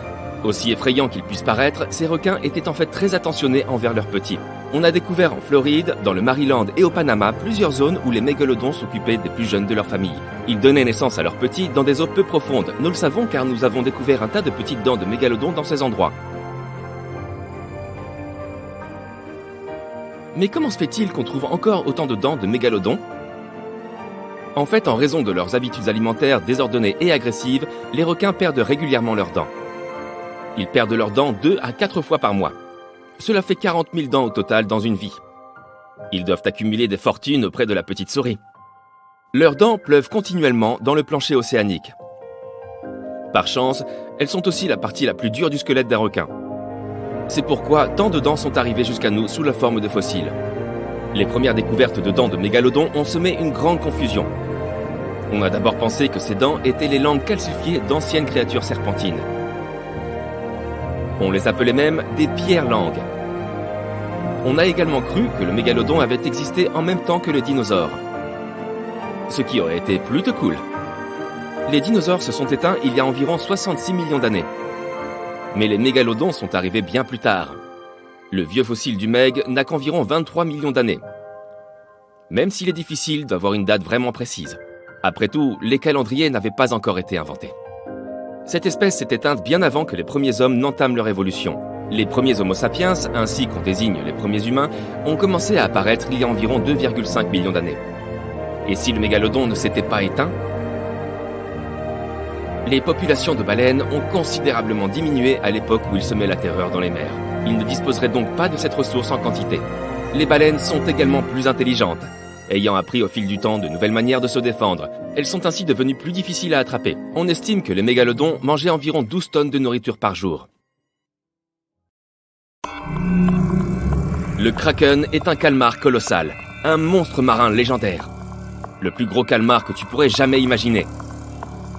Aussi effrayants qu'ils puissent paraître, ces requins étaient en fait très attentionnés envers leurs petits. On a découvert en Floride, dans le Maryland et au Panama plusieurs zones où les mégalodons s'occupaient des plus jeunes de leur famille. Ils donnaient naissance à leurs petits dans des eaux peu profondes. Nous le savons car nous avons découvert un tas de petites dents de mégalodons dans ces endroits. Mais comment se fait-il qu'on trouve encore autant de dents de mégalodons ? En fait, en raison de leurs habitudes alimentaires désordonnées et agressives, les requins perdent régulièrement leurs dents. Ils perdent leurs dents 2 à 4 fois par mois. Cela fait 40 000 dents au total dans une vie. Ils doivent accumuler des fortunes auprès de la petite souris. Leurs dents pleuvent continuellement dans le plancher océanique. Par chance, elles sont aussi la partie la plus dure du squelette d'un requin. C'est pourquoi tant de dents sont arrivées jusqu'à nous sous la forme de fossiles. Les premières découvertes de dents de mégalodons ont semé une grande confusion. On a d'abord pensé que ces dents étaient les langues calcifiées d'anciennes créatures serpentines. On les appelait même des pierres-langues. On a également cru que le mégalodon avait existé en même temps que les dinosaures. Ce qui aurait été plutôt cool. Les dinosaures se sont éteints il y a environ 66 millions d'années. Mais les mégalodons sont arrivés bien plus tard. Le vieux fossile du Meg n'a qu'environ 23 millions d'années. Même s'il est difficile d'avoir une date vraiment précise. Après tout, les calendriers n'avaient pas encore été inventés. Cette espèce s'est éteinte bien avant que les premiers hommes n'entament leur évolution. Les premiers Homo sapiens, ainsi qu'on désigne les premiers humains, ont commencé à apparaître il y a environ 2,5 millions d'années. Et si le mégalodon ne s'était pas éteint ? Les populations de baleines ont considérablement diminué à l'époque où il semait la terreur dans les mers. Ils ne disposeraient donc pas de cette ressource en quantité. Les baleines sont également plus intelligentes. Ayant appris au fil du temps de nouvelles manières de se défendre, elles sont ainsi devenues plus difficiles à attraper. On estime que les mégalodons mangeaient environ 12 tonnes de nourriture par jour. Le kraken est un calmar colossal, un monstre marin légendaire. Le plus gros calmar que tu pourrais jamais imaginer.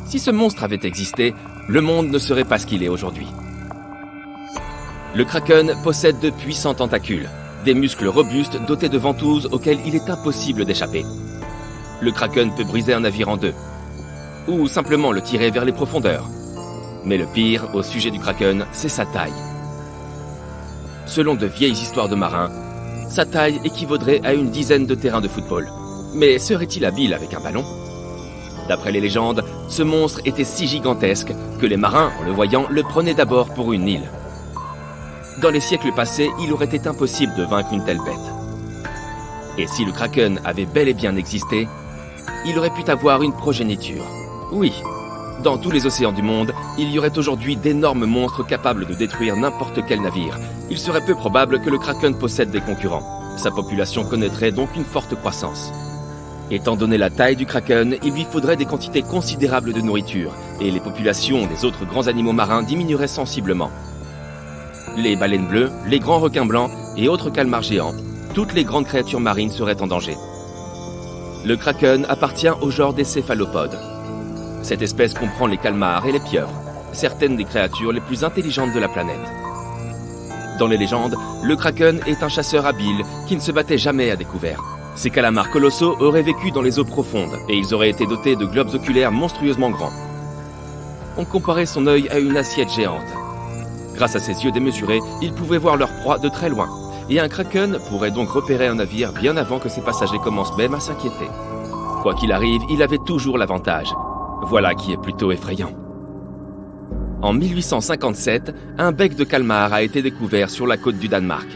Si ce monstre avait existé, le monde ne serait pas ce qu'il est aujourd'hui. Le kraken possède de puissants tentacules, des muscles robustes dotés de ventouses auxquelles il est impossible d'échapper. Le kraken peut briser un navire en deux, ou simplement le tirer vers les profondeurs. Mais le pire au sujet du kraken, c'est sa taille. Selon de vieilles histoires de marins, sa taille équivaudrait à une dizaine de terrains de football. Mais serait-il habile avec un ballon ? D'après les légendes, ce monstre était si gigantesque que les marins, en le voyant, le prenaient d'abord pour une île. Dans les siècles passés, il aurait été impossible de vaincre une telle bête. Et si le kraken avait bel et bien existé, il aurait pu avoir une progéniture. Oui, dans tous les océans du monde, il y aurait aujourd'hui d'énormes monstres capables de détruire n'importe quel navire. Il serait peu probable que le kraken possède des concurrents. Sa population connaîtrait donc une forte croissance. Étant donné la taille du kraken, il lui faudrait des quantités considérables de nourriture, et les populations des autres grands animaux marins diminueraient sensiblement. Les baleines bleues, les grands requins blancs et autres calmars géants, toutes les grandes créatures marines seraient en danger. Le kraken appartient au genre des céphalopodes. Cette espèce comprend les calmars et les pieuvres, certaines des créatures les plus intelligentes de la planète. Dans les légendes, le kraken est un chasseur habile qui ne se battait jamais à découvert. Ces calamars colossaux auraient vécu dans les eaux profondes et ils auraient été dotés de globes oculaires monstrueusement grands. On comparait son œil à une assiette géante. Grâce à ses yeux démesurés, il pouvait voir leur proie de très loin. Et un kraken pourrait donc repérer un navire bien avant que ses passagers commencent même à s'inquiéter. Quoi qu'il arrive, il avait toujours l'avantage. Voilà qui est plutôt effrayant. En 1857, un bec de calmar a été découvert sur la côte du Danemark.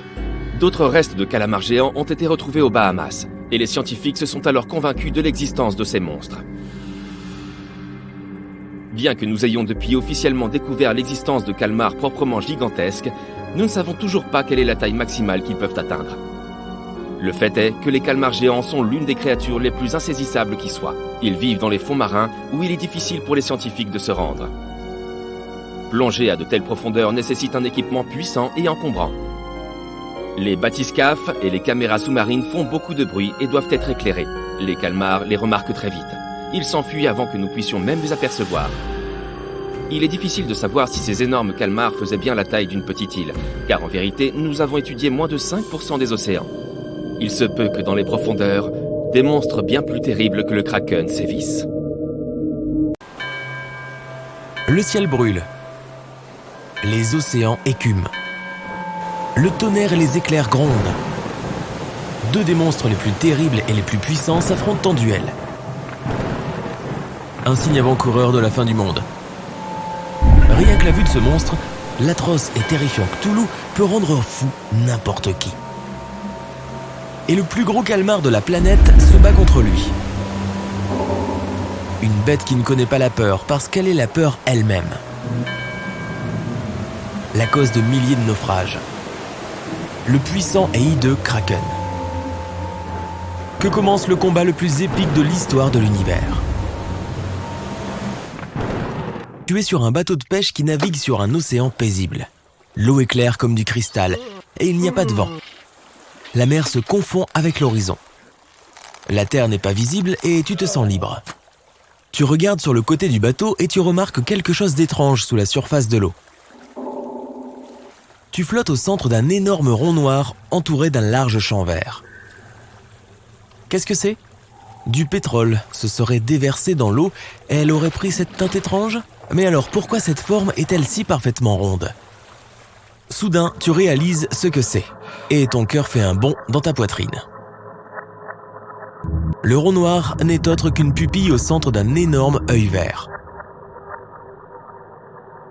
D'autres restes de calamars géants ont été retrouvés aux Bahamas, et les scientifiques se sont alors convaincus de l'existence de ces monstres. Bien que nous ayons depuis officiellement découvert l'existence de calmars proprement gigantesques, nous ne savons toujours pas quelle est la taille maximale qu'ils peuvent atteindre. Le fait est que les calmars géants sont l'une des créatures les plus insaisissables qui soient. Ils vivent dans les fonds marins où il est difficile pour les scientifiques de se rendre. Plonger à de telles profondeurs nécessite un équipement puissant et encombrant. Les bathyscaphes et les caméras sous-marines font beaucoup de bruit et doivent être éclairés. Les calmars les remarquent très vite. Ils s'enfuient avant que nous puissions même les apercevoir. Il est difficile de savoir si ces énormes calmars faisaient bien la taille d'une petite île, car en vérité, nous avons étudié moins de 5% des océans. Il se peut que dans les profondeurs, des monstres bien plus terribles que le kraken sévissent. Le ciel brûle. les océans écument. Le tonnerre et les éclairs grondent. Deux des monstres les plus terribles et les plus puissants s'affrontent en duel. Un signe avant-coureur de la fin du monde. Rien que la vue de ce monstre, l'atroce et terrifiant Cthulhu peut rendre fou n'importe qui. Et le plus gros calmar de la planète se bat contre lui. Une bête qui ne connaît pas la peur parce qu'elle est la peur elle-même. La cause de milliers de naufrages. Le puissant et hideux Kraken. Que commence le combat le plus épique de l'histoire de l'univers. Tu es sur un bateau de pêche qui navigue sur un océan paisible. L'eau est claire comme du cristal et il n'y a pas de vent. La mer se confond avec l'horizon. La terre n'est pas visible et tu te sens libre. Tu regardes sur le côté du bateau et tu remarques quelque chose d'étrange sous la surface de l'eau. Tu flottes au centre d'un énorme rond noir entouré d'un large champ vert. Qu'est-ce que c'est ? Du pétrole se serait déversé dans l'eau et elle aurait pris cette teinte étrange ? Mais alors pourquoi cette forme est-elle si parfaitement ronde ? Soudain, tu réalises ce que c'est et ton cœur fait un bond dans ta poitrine. Le rond noir n'est autre qu'une pupille au centre d'un énorme œil vert.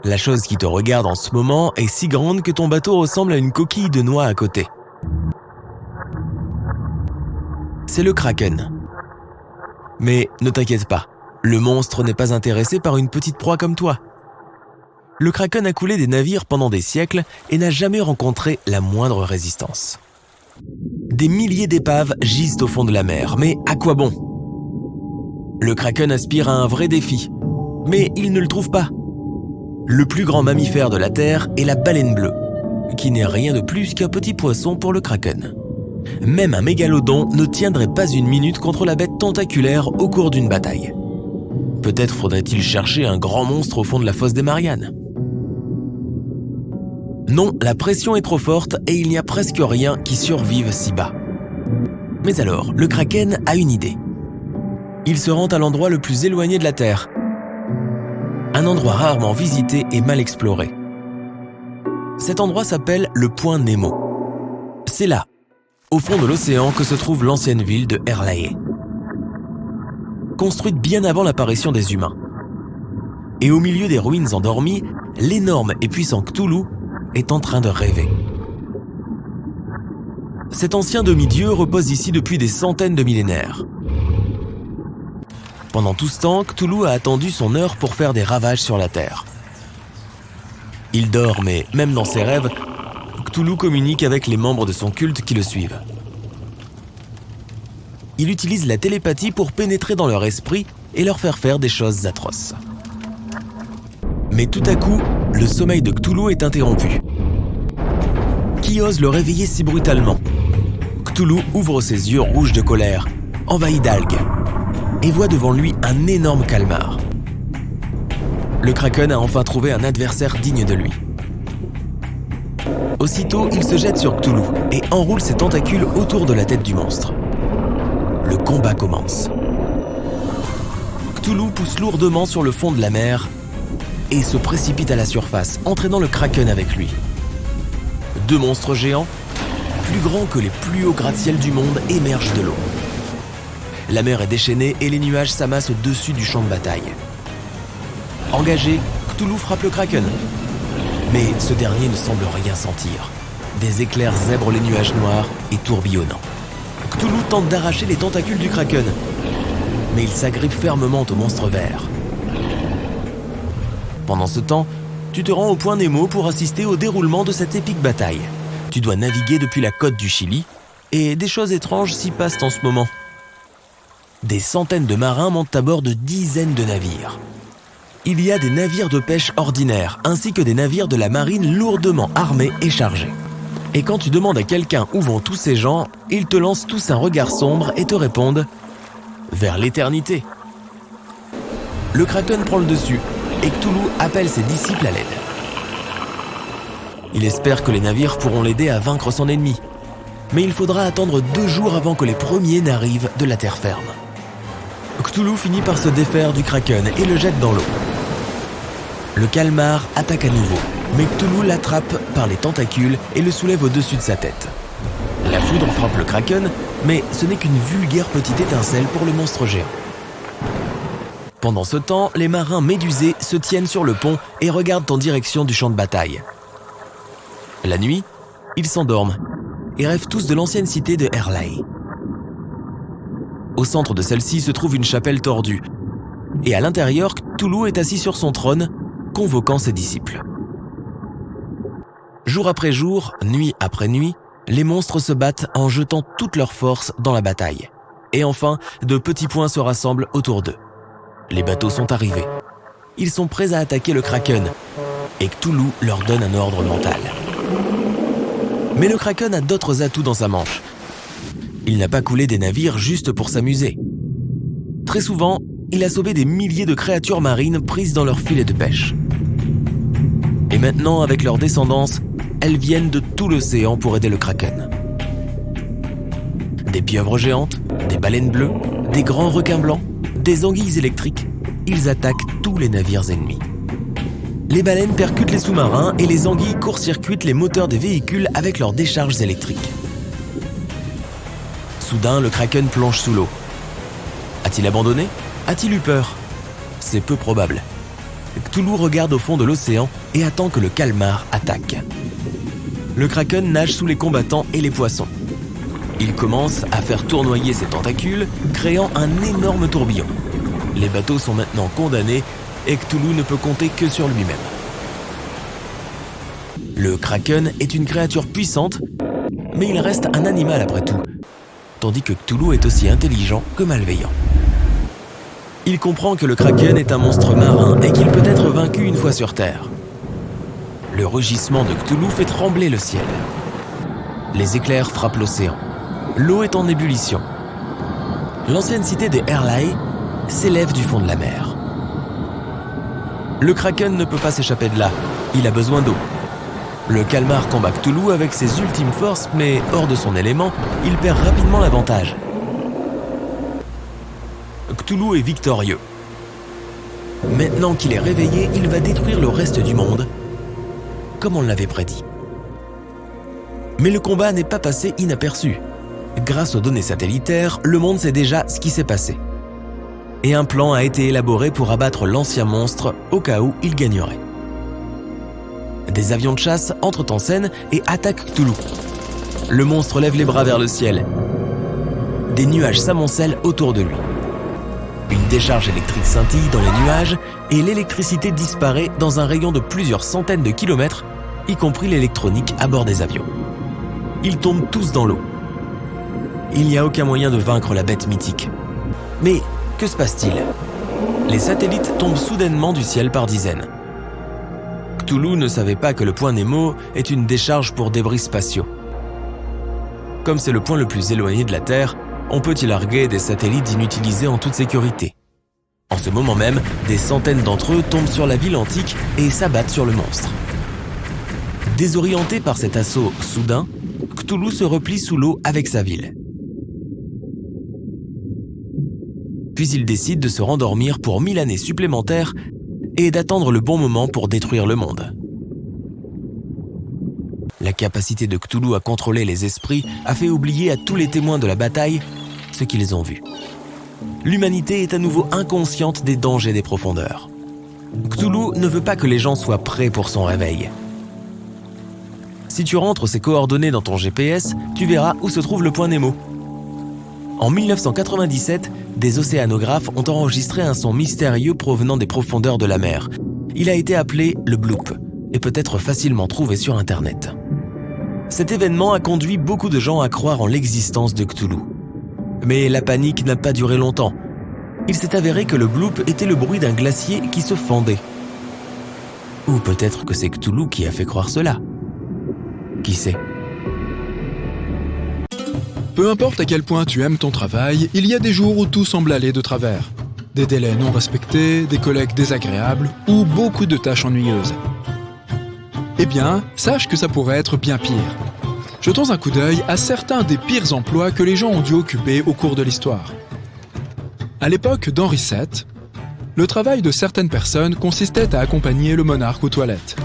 La chose qui te regarde en ce moment est si grande que ton bateau ressemble à une coquille de noix à côté. C'est le Kraken. Mais ne t'inquiète pas, le monstre n'est pas intéressé par une petite proie comme toi. Le Kraken a coulé des navires pendant des siècles et n'a jamais rencontré la moindre résistance. Des milliers d'épaves gisent au fond de la mer, mais à quoi bon ? Le Kraken aspire à un vrai défi, mais il ne le trouve pas. Le plus grand mammifère de la Terre est la baleine bleue, qui n'est rien de plus qu'un petit poisson pour le Kraken. Même un mégalodon ne tiendrait pas une minute contre la bête tentaculaire au cours d'une bataille. Peut-être faudrait-il chercher un grand monstre au fond de la fosse des Mariannes. Non, la pression est trop forte et il n'y a presque rien qui survive si bas. Mais alors, le Kraken a une idée. Il se rend à l'endroit le plus éloigné de la Terre. Un endroit rarement visité et mal exploré. Cet endroit s'appelle le Point Nemo. C'est là, au fond de l'océan, que se trouve l'ancienne ville de Erlaë. Construite bien avant l'apparition des humains. Et au milieu des ruines endormies, l'énorme et puissant Cthulhu est en train de rêver. Cet ancien demi-dieu repose ici depuis des centaines de millénaires. Pendant tout ce temps, Cthulhu a attendu son heure pour faire des ravages sur la Terre. Il dort, mais même dans ses rêves, Cthulhu communique avec les membres de son culte qui le suivent. Il utilise la télépathie pour pénétrer dans leur esprit et leur faire des choses atroces. Mais tout à coup, le sommeil de Cthulhu est interrompu. Qui ose le réveiller si brutalement ? Cthulhu ouvre ses yeux rouges de colère, envahi d'algues, et voit devant lui un énorme calmar. Le Kraken a enfin trouvé un adversaire digne de lui. Aussitôt, il se jette sur Cthulhu et enroule ses tentacules autour de la tête du monstre. Le combat commence. Cthulhu pousse lourdement sur le fond de la mer et se précipite à la surface, entraînant le Kraken avec lui. Deux monstres géants, plus grands que les plus hauts gratte-ciel du monde, émergent de l'eau. La mer est déchaînée et les nuages s'amassent au-dessus du champ de bataille. Engagé, Cthulhu frappe le Kraken. Mais ce dernier ne semble rien sentir. Des éclairs zèbrent les nuages noirs et tourbillonnants. Cthulhu tente d'arracher les tentacules du Kraken, mais il s'agrippe fermement au monstre vert. Pendant ce temps, tu te rends au Point Nemo pour assister au déroulement de cette épique bataille. Tu dois naviguer depuis la côte du Chili, et des choses étranges s'y passent en ce moment. Des centaines de marins montent à bord de dizaines de navires. Il y a des navires de pêche ordinaires, ainsi que des navires de la marine lourdement armés et chargés. Et quand tu demandes à quelqu'un où vont tous ces gens, ils te lancent tous un regard sombre et te répondent « Vers l'éternité ». Le Kraken prend le dessus, et Cthulhu appelle ses disciples à l'aide. Il espère que les navires pourront l'aider à vaincre son ennemi, mais il faudra attendre 2 jours avant que les premiers n'arrivent de la terre ferme. Cthulhu finit par se défaire du Kraken et le jette dans l'eau. Le calmar attaque à nouveau, mais Cthulhu l'attrape par les tentacules et le soulève au-dessus de sa tête. La foudre frappe le kraken, mais ce n'est qu'une vulgaire petite étincelle pour le monstre géant. Pendant ce temps, les marins médusés se tiennent sur le pont et regardent en direction du champ de bataille. La nuit, ils s'endorment et rêvent tous de l'ancienne cité de Erlai. Au centre de celle-ci se trouve une chapelle tordue, et à l'intérieur, Cthulhu est assis sur son trône, convoquant ses disciples. Jour après jour, nuit après nuit, les monstres se battent en jetant toute leur force dans la bataille. Et enfin, de petits points se rassemblent autour d'eux. Les bateaux sont arrivés. Ils sont prêts à attaquer le kraken, et Cthulhu leur donne un ordre mental. Mais le kraken a d'autres atouts dans sa manche. Il n'a pas coulé des navires juste pour s'amuser. Très souvent, il a sauvé des milliers de créatures marines prises dans leurs filets de pêche. Et maintenant, avec leur descendance, elles viennent de tout l'océan pour aider le kraken. Des pieuvres géantes, des baleines bleues, des grands requins blancs, des anguilles électriques, ils attaquent tous les navires ennemis. Les baleines percutent les sous-marins et les anguilles court-circuitent les moteurs des véhicules avec leurs décharges électriques. Soudain, le kraken plonge sous l'eau. A-t-il abandonné ? A-t-il eu peur ? C'est peu probable. Cthulhu regarde au fond de l'océan et attend que le calmar attaque. Le kraken nage sous les combattants et les poissons. Il commence à faire tournoyer ses tentacules, créant un énorme tourbillon. Les bateaux sont maintenant condamnés et Cthulhu ne peut compter que sur lui-même. Le kraken est une créature puissante, mais il reste un animal après tout, tandis que Cthulhu est aussi intelligent que malveillant. Il comprend que le kraken est un monstre marin et qu'il peut être vaincu une fois sur Terre. Le rugissement de Cthulhu fait trembler le ciel. Les éclairs frappent l'océan. L'eau est en ébullition. L'ancienne cité des Erlai s'élève du fond de la mer. Le kraken ne peut pas s'échapper de là. Il a besoin d'eau. Le calmar combat Cthulhu avec ses ultimes forces, mais hors de son élément, il perd rapidement l'avantage. Cthulhu est victorieux. Maintenant qu'il est réveillé, il va détruire le reste du monde, comme on l'avait prédit. Mais le combat n'est pas passé inaperçu. Grâce aux données satellitaires, le monde sait déjà ce qui s'est passé. Et un plan a été élaboré pour abattre l'ancien monstre au cas où il gagnerait. Des avions de chasse entrent en scène et attaquent Cthulhu. Le monstre lève les bras vers le ciel. Des nuages s'amoncellent autour de lui. Une décharge électrique scintille dans les nuages et l'électricité disparaît dans un rayon de plusieurs centaines de kilomètres, y compris l'électronique à bord des avions. Ils tombent tous dans l'eau. Il n'y a aucun moyen de vaincre la bête mythique. Mais que se passe-t-il ? Les satellites tombent soudainement du ciel par dizaines. Cthulhu ne savait pas que le point Nemo est une décharge pour débris spatiaux. Comme c'est le point le plus éloigné de la Terre, on peut y larguer des satellites inutilisés en toute sécurité. En ce moment même, des centaines d'entre eux tombent sur la ville antique et s'abattent sur le monstre. Désorienté par cet assaut soudain, Cthulhu se replie sous l'eau avec sa ville. Puis il décide de se rendormir pour 1000 années supplémentaires et d'attendre le bon moment pour détruire le monde. La capacité de Cthulhu à contrôler les esprits a fait oublier à tous les témoins de la bataille ce qu'ils ont vu. L'humanité est à nouveau inconsciente des dangers des profondeurs. Cthulhu ne veut pas que les gens soient prêts pour son réveil. Si tu rentres ces coordonnées dans ton GPS, tu verras où se trouve le point Nemo. En 1997, des océanographes ont enregistré un son mystérieux provenant des profondeurs de la mer. Il a été appelé le bloop et peut être facilement trouvé sur Internet. Cet événement a conduit beaucoup de gens à croire en l'existence de Cthulhu. Mais la panique n'a pas duré longtemps. Il s'est avéré que le bloop était le bruit d'un glacier qui se fendait. Ou peut-être que c'est Cthulhu qui a fait croire cela. Qui sait ? Peu importe à quel point tu aimes ton travail, il y a des jours où tout semble aller de travers. Des délais non respectés, des collègues désagréables ou beaucoup de tâches ennuyeuses. Eh bien, sache que ça pourrait être bien pire. Jetons un coup d'œil à certains des pires emplois que les gens ont dû occuper au cours de l'histoire. À l'époque d'Henri VII, Le travail de certaines personnes consistait à accompagner le monarque aux toilettes.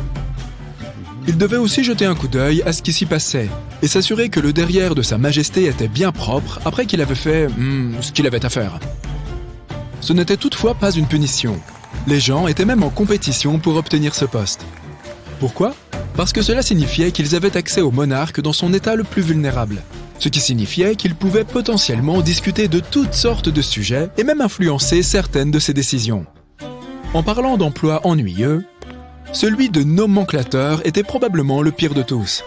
Il devait aussi jeter un coup d'œil à ce qui s'y passait et s'assurer que le derrière de sa majesté était bien propre après qu'il avait fait ce qu'il avait à faire. Ce n'était toutefois pas une punition. Les gens étaient même en compétition pour obtenir ce poste. Pourquoi ? Parce que cela signifiait qu'ils avaient accès au monarque dans son état le plus vulnérable. Ce qui signifiait qu'ils pouvaient potentiellement discuter de toutes sortes de sujets et même influencer certaines de ses décisions. En parlant d'emplois ennuyeux, celui de nomenclateur était probablement le pire de tous.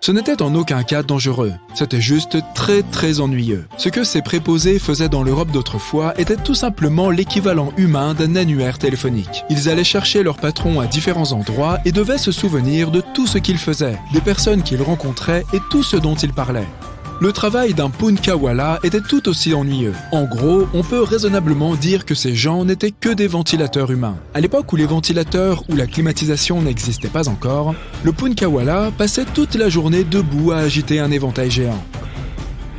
Ce n'était en aucun cas dangereux, c'était juste très ennuyeux. Ce que ces préposés faisaient dans l'Europe d'autrefois était tout simplement l'équivalent humain d'un annuaire téléphonique. Ils allaient chercher leur patron à différents endroits et devaient se souvenir de tout ce qu'ils faisaient, des personnes qu'ils rencontraient et tout ce dont ils parlaient. Le travail d'un punkawala était tout aussi ennuyeux. En gros, on peut raisonnablement dire que ces gens n'étaient que des ventilateurs humains. À l'époque où les ventilateurs ou la climatisation n'existaient pas encore, le punkawala passait toute la journée debout à agiter un éventail géant.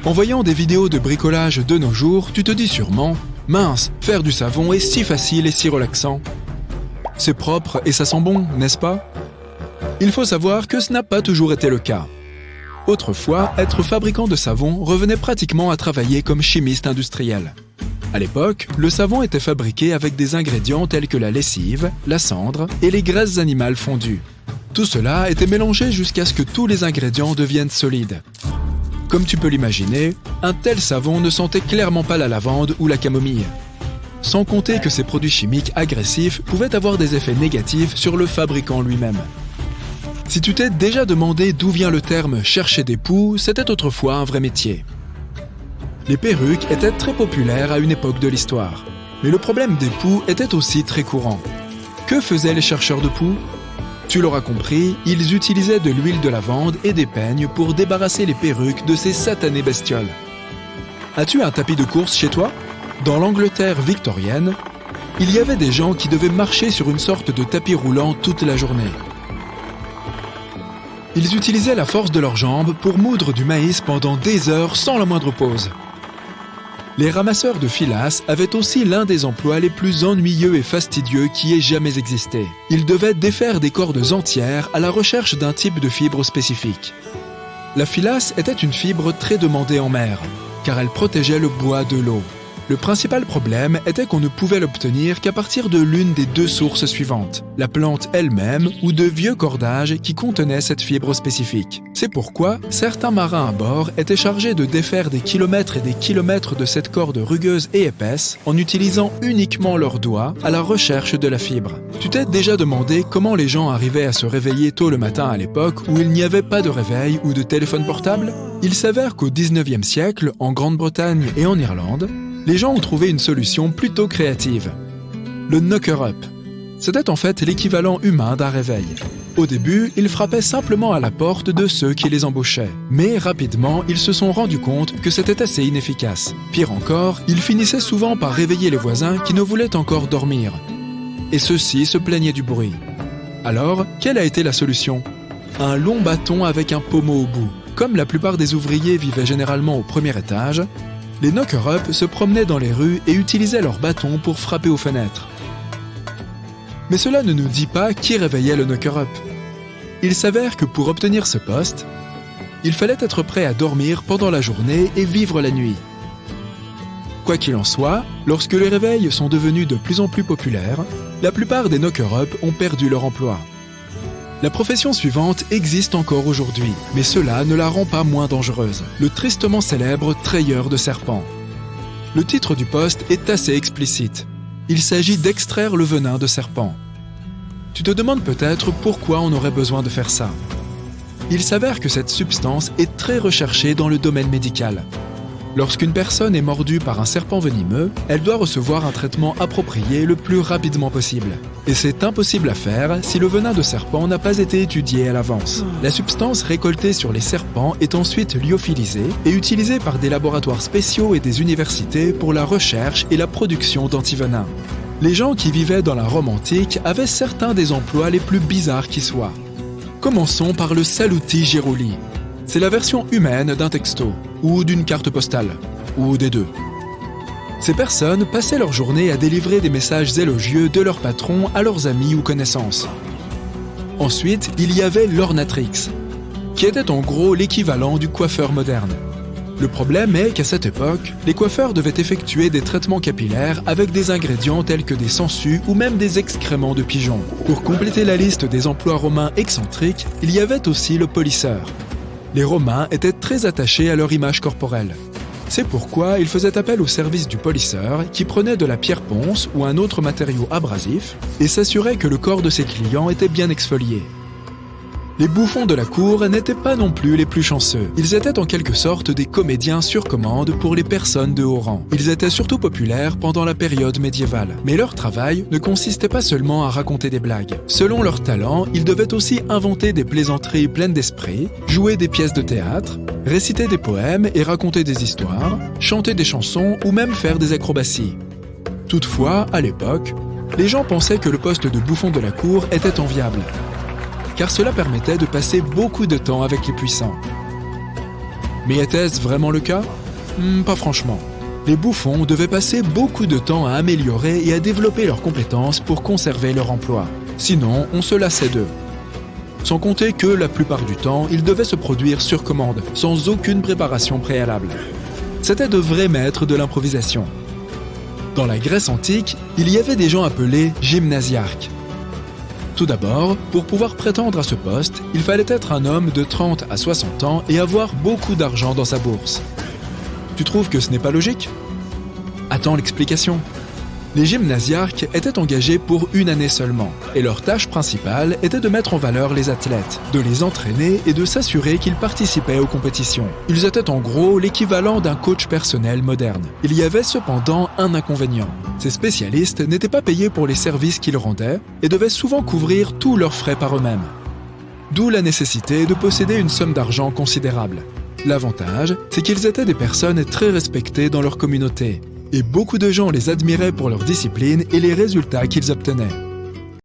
En voyant des vidéos de bricolage de nos jours, tu te dis sûrement « Mince, faire du savon est si facile et si relaxant. C'est propre et ça sent bon, n'est-ce pas ?» Il faut savoir que ce n'a pas toujours été le cas. Autrefois, être fabricant de savon revenait pratiquement à travailler comme chimiste industriel. À l'époque, le savon était fabriqué avec des ingrédients tels que la lessive, la cendre et les graisses animales fondues. Tout cela était mélangé jusqu'à ce que tous les ingrédients deviennent solides. Comme tu peux l'imaginer, un tel savon ne sentait clairement pas la lavande ou la camomille. Sans compter que ces produits chimiques agressifs pouvaient avoir des effets négatifs sur le fabricant lui-même. Si tu t'es déjà demandé d'où vient le terme « chercher des poux », c'était autrefois un vrai métier. Les perruques étaient très populaires à une époque de l'histoire. Mais le problème des poux était aussi très courant. Que faisaient les chercheurs de poux ? Tu l'auras compris, ils utilisaient de l'huile de lavande et des peignes pour débarrasser les perruques de ces satanées bestioles. As-tu un tapis de course chez toi ? Dans l'Angleterre victorienne, il y avait des gens qui devaient marcher sur une sorte de tapis roulant toute la journée. Ils utilisaient la force de leurs jambes pour moudre du maïs pendant des heures sans la moindre pause. Les ramasseurs de filasse avaient aussi l'un des emplois les plus ennuyeux et fastidieux qui ait jamais existé. Ils devaient défaire des cordes entières à la recherche d'un type de fibre spécifique. La filasse était une fibre très demandée en mer, car elle protégeait le bois de l'eau. Le principal problème était qu'on ne pouvait l'obtenir qu'à partir de l'une des deux sources suivantes, la plante elle-même ou de vieux cordages qui contenaient cette fibre spécifique. C'est pourquoi certains marins à bord étaient chargés de défaire des kilomètres et des kilomètres de cette corde rugueuse et épaisse en utilisant uniquement leurs doigts à la recherche de la fibre. Tu t'es déjà demandé comment les gens arrivaient à se réveiller tôt le matin à l'époque où il n'y avait pas de réveil ou de téléphone portable ? Il s'avère qu'au 19e siècle, en Grande-Bretagne et en Irlande, les gens ont trouvé une solution plutôt créative. Le knocker-up. C'était en fait l'équivalent humain d'un réveil. Au début, ils frappaient simplement à la porte de ceux qui les embauchaient. Mais rapidement, ils se sont rendus compte que c'était assez inefficace. Pire encore, ils finissaient souvent par réveiller les voisins qui ne voulaient encore dormir. Et ceux-ci se plaignaient du bruit. Alors, quelle a été la solution ? Un long bâton avec un pommeau au bout. Comme la plupart des ouvriers vivaient généralement au premier étage, les knocker-up se promenaient dans les rues et utilisaient leurs bâtons pour frapper aux fenêtres. Mais cela ne nous dit pas qui réveillait le knocker-up. Il s'avère que pour obtenir ce poste, il fallait être prêt à dormir pendant la journée et vivre la nuit. Quoi qu'il en soit, lorsque les réveils sont devenus de plus en plus populaires, la plupart des knocker-up ont perdu leur emploi. La profession suivante existe encore aujourd'hui, mais cela ne la rend pas moins dangereuse. Le tristement célèbre trayeur de serpents. Le titre du poste est assez explicite. Il s'agit d'extraire le venin de serpent. Tu te demandes peut-être pourquoi on aurait besoin de faire ça. Il s'avère que cette substance est très recherchée dans le domaine médical. Lorsqu'une personne est mordue par un serpent venimeux, elle doit recevoir un traitement approprié le plus rapidement possible. Et c'est impossible à faire si le venin de serpent n'a pas été étudié à l'avance. La substance récoltée sur les serpents est ensuite lyophilisée et utilisée par des laboratoires spéciaux et des universités pour la recherche et la production d'antivenins. Les gens qui vivaient dans la Rome antique avaient certains des emplois les plus bizarres qui soient. Commençons par le saluti giruli. C'est la version humaine d'un texto, ou d'une carte postale, ou des deux. Ces personnes passaient leur journée à délivrer des messages élogieux de leur patron à leurs amis ou connaissances. Ensuite, il y avait l'ornatrix, qui était en gros l'équivalent du coiffeur moderne. Le problème est qu'à cette époque, les coiffeurs devaient effectuer des traitements capillaires avec des ingrédients tels que des sangsues ou même des excréments de pigeons. Pour compléter la liste des emplois romains excentriques, il y avait aussi le polisseur. Les Romains étaient très attachés à leur image corporelle. C'est pourquoi ils faisaient appel au service du polisseur qui prenait de la pierre ponce ou un autre matériau abrasif et s'assurait que le corps de ses clients était bien exfolié. Les bouffons de la cour n'étaient pas non plus les plus chanceux. Ils étaient en quelque sorte des comédiens sur commande pour les personnes de haut rang. Ils étaient surtout populaires pendant la période médiévale. Mais leur travail ne consistait pas seulement à raconter des blagues. Selon leur talent, ils devaient aussi inventer des plaisanteries pleines d'esprit, jouer des pièces de théâtre, réciter des poèmes et raconter des histoires, chanter des chansons ou même faire des acrobaties. Toutefois, à l'époque, les gens pensaient que le poste de bouffon de la cour était enviable, car cela permettait de passer beaucoup de temps avec les puissants. Mais était-ce vraiment le cas ? Pas franchement. Les bouffons devaient passer beaucoup de temps à améliorer et à développer leurs compétences pour conserver leur emploi. Sinon, on se lassait d'eux. Sans compter que, la plupart du temps, ils devaient se produire sur commande, sans aucune préparation préalable. C'étaient de vrais maîtres de l'improvisation. Dans la Grèce antique, il y avait des gens appelés gymnasiarques. Tout d'abord, pour pouvoir prétendre à ce poste, il fallait être un homme de 30 à 60 ans et avoir beaucoup d'argent dans sa bourse. Tu trouves que ce n'est pas logique ? Attends l'explication. Les gymnasiarques étaient engagés pour une année seulement, et leur tâche principale était de mettre en valeur les athlètes, de les entraîner et de s'assurer qu'ils participaient aux compétitions. Ils étaient en gros l'équivalent d'un coach personnel moderne. Il y avait cependant un inconvénient. Ces spécialistes n'étaient pas payés pour les services qu'ils rendaient et devaient souvent couvrir tous leurs frais par eux-mêmes. D'où la nécessité de posséder une somme d'argent considérable. L'avantage, c'est qu'ils étaient des personnes très respectées dans leur communauté, et beaucoup de gens les admiraient pour leur discipline et les résultats qu'ils obtenaient.